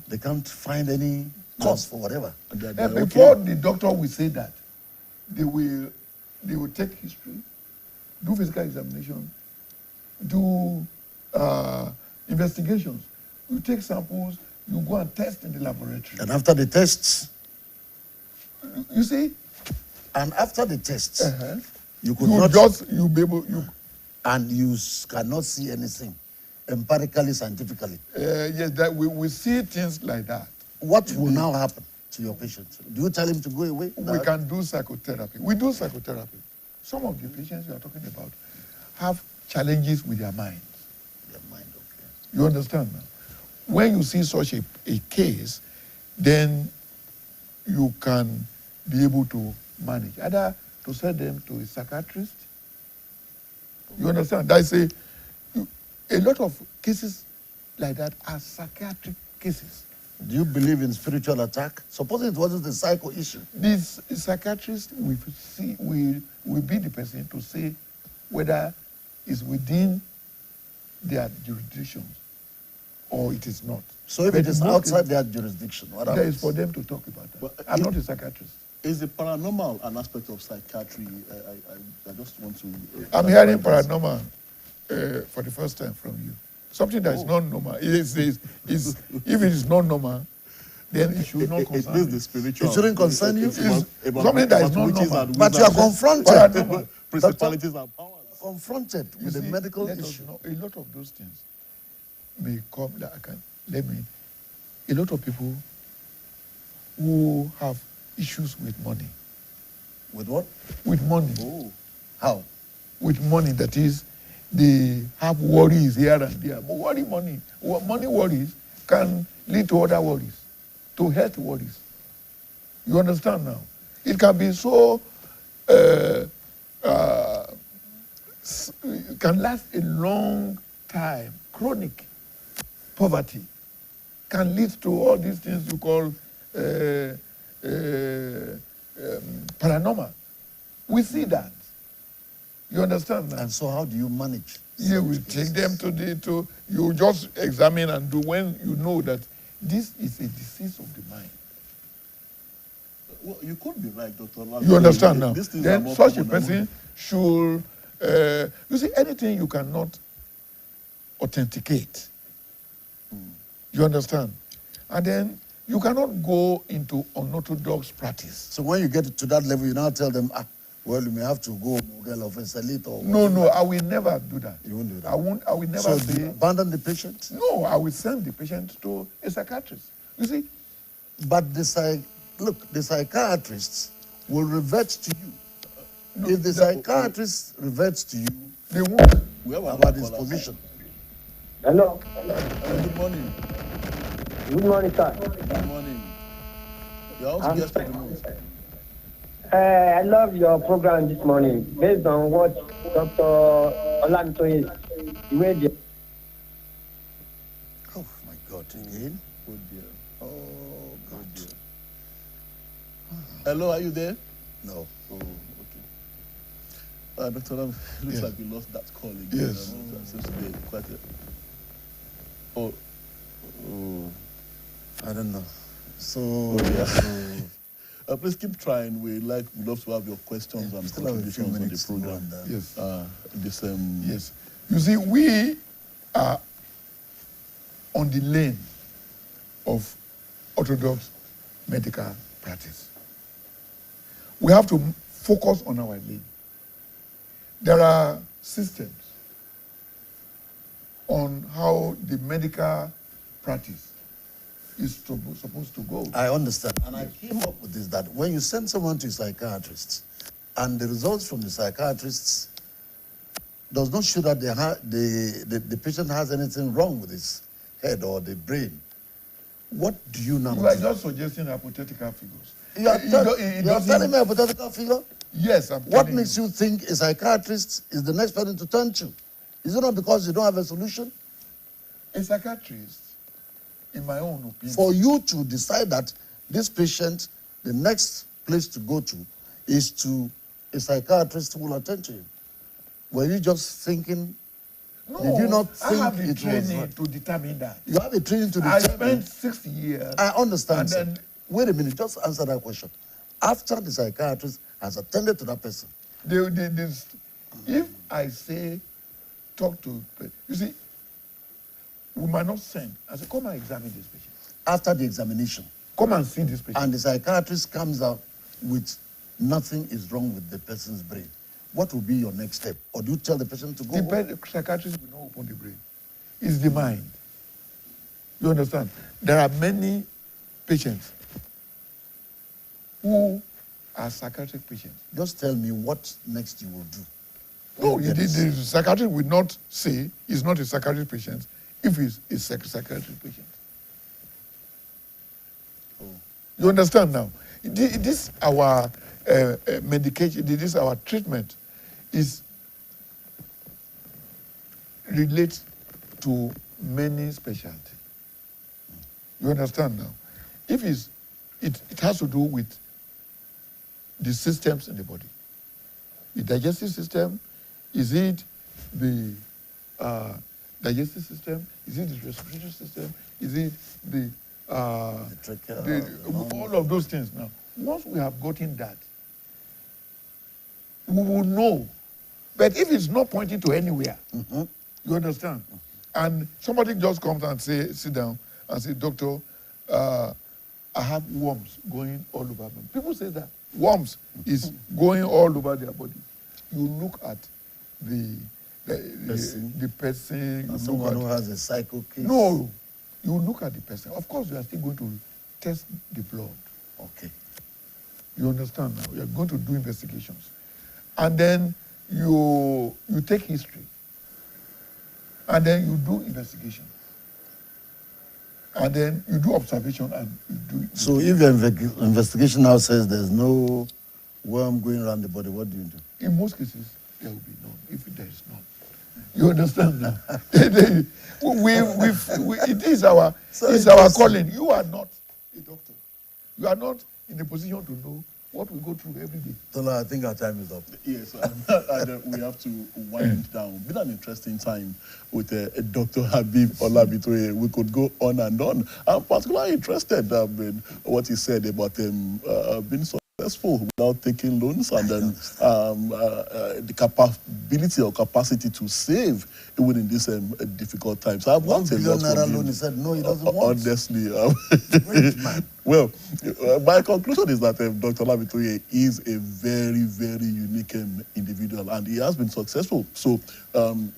they can't find any cause for whatever. Before the doctor will say that, they will take history, do physical examination, do investigations. You take samples, you go and test in the laboratory. And after the tests? You see? And after the tests, you could and you cannot see anything empirically, scientifically. Yes, that we see things like that. What will now happen to your patient? Do you tell him to go away? We can do psychotherapy. We do psychotherapy. Some of the patients you are talking about have challenges with their minds. Their mind, okay. You understand now? When you see such a case, then you can be able to manage. Either to send them to a psychiatrist. You understand? I say a lot of cases like that are psychiatric cases. Do you believe in spiritual attack? Supposing it wasn't a psycho issue. This psychiatrist will be the person to say whether it's within their jurisdictions or it is not. So if it is outside their jurisdiction, what happens? That is for them to talk about that. Well, I'm not a psychiatrist. Is the paranormal an aspect of psychiatry? I just want to... I'm hearing paranormal for the first time from you. Something that is not normal. If it is not normal, then it should not concern you. The spiritual. It shouldn't concern you? Something that is not normal. But you are confronted. Principalities and powers. Confronted with a medical issue. A lot of those things may come that a lot of people who have issues with money. With what? With money. Oh. How? With money, that is, they have worries here and there. But money worries can lead to other worries, to health worries. You understand now? It can be so, can last a long time. Chronic poverty can lead to all these things you call paranormal. We see that. You understand that? And so how do you manage? You will take them you just examine and do when you know that this is a disease of the mind. Well, you could be right, Dr. You understand now? Then such a person should, you see, anything you cannot authenticate. You understand? And then you cannot go into unorthodox practice. So when you get to that level, you now tell them, Well, you may have to go girl of a salute or No, I will never do that. You won't do that. I will never So say. you abandon the patient? No, I will send the patient to a psychiatrist. You see? But the psychiatrists will revert to you. If the psychiatrist reverts to you, they won't. We have about this position. Hello. Good morning. Good morning, sir. Good morning. You're also guest of the month. I love your program this morning. Based on what Dr. Olamitoye said. Oh my God! Again? Oh dear. Oh God! Hello, are you there? No. Oh, okay. Dr. Lam, looks like we lost that call again. Yes. That seems to be quite a... Oh. I don't know. So, please keep trying. We'd love to have your questions and contributions on the program. Yes. Yes. You see, we are on the lane of orthodox medical practice. We have to focus on our lane. There are systems on how the medical practice is supposed to go. I understand. And I came up with this, that when you send someone to a psychiatrist and the results from the psychiatrists does not show that the patient has anything wrong with his head or the brain, what do you now do? You are just suggesting hypothetical figures. You are telling me a hypothetical figure? Yes, What makes you think a psychiatrist is the next person to turn to? Is it not because you don't have a solution? A psychiatrist, in my own opinion. For you to decide that this patient, the next place to go to is to a psychiatrist who will attend to him. Were you just thinking? No, did you not think I have the it training was to determine that. You have a training to I determine. spent 6 years. I understand. And Sir. then, wait a minute, just answer that question. After the psychiatrist has attended to that person, if I say, talk to, you see, we might not send. I say, come and examine this patient. after the examination, come and see this patient, and the psychiatrist comes out with nothing is wrong with the person's brain, what will be your next step? Or do you tell the patient to go home? The psychiatrist will not open the brain. It's the mind. You understand? There are many patients who are psychiatric patients. Just tell me what next you will do. No, the psychiatrist will not say he's not a psychiatric patient if he's a psychiatric patient. Oh. You understand now? This our medication, this our treatment is relates to many specialties. You understand now? If it has to do with the systems in the body. The digestive system, is it the digestive system? Is it the respiratory system? Is it the all of those things now? Once we have gotten that, we will know. But if it's not pointing to anywhere, you understand? And somebody just comes and sit down and say, doctor, I have worms going all over me. People say that. Worms is going all over their body. You look at the person. And someone who has a psycho case. No, you look at the person. Of course, you are still going to test the blood. Okay. You understand now? You are going to do investigations. And then you take history. And then you do investigation. And then you do observation and you do. So if your investigation now says there's no worm going around the body, what do you do? In most cases, there will be none. If there is none, you understand now. It is our calling. You are not a doctor. You are not in a position to know what we go through every day. Tola, I think our time is up. Yes, and we have to wind down. It's been an interesting time with Dr. Habib Olabitoye. We could go on and on. I'm particularly interested in what he said about being successful without taking loans, and then the capability or capacity to save even in these difficult times. I've learned a lot from him. Loan, he said no, he doesn't want. Honestly, Great man. well, my conclusion is that Dr. Olamitoye is a very, very unique individual, and he has been successful. So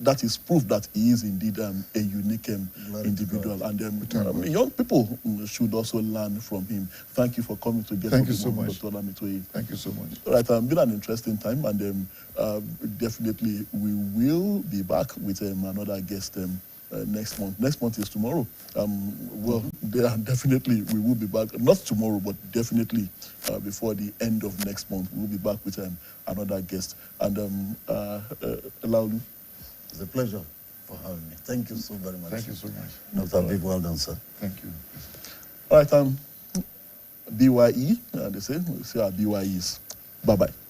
that is proof that he is indeed a unique individual, and young people should also learn from him. Thank you for coming to get Thank you so much, Dr. Olamitoye. Thank you so much. All right, been an interesting time, and definitely we will be back with another guest next month. Next month is tomorrow. Well, definitely we will be back. Not tomorrow, but definitely before the end of next month, we'll be back with another guest. And Laulu. It's a pleasure for having me. Thank you so very much. Thank you so much. Dr. Big, well done, sir. Thank you. All right, BYE, they say our BYEs. Bye-bye.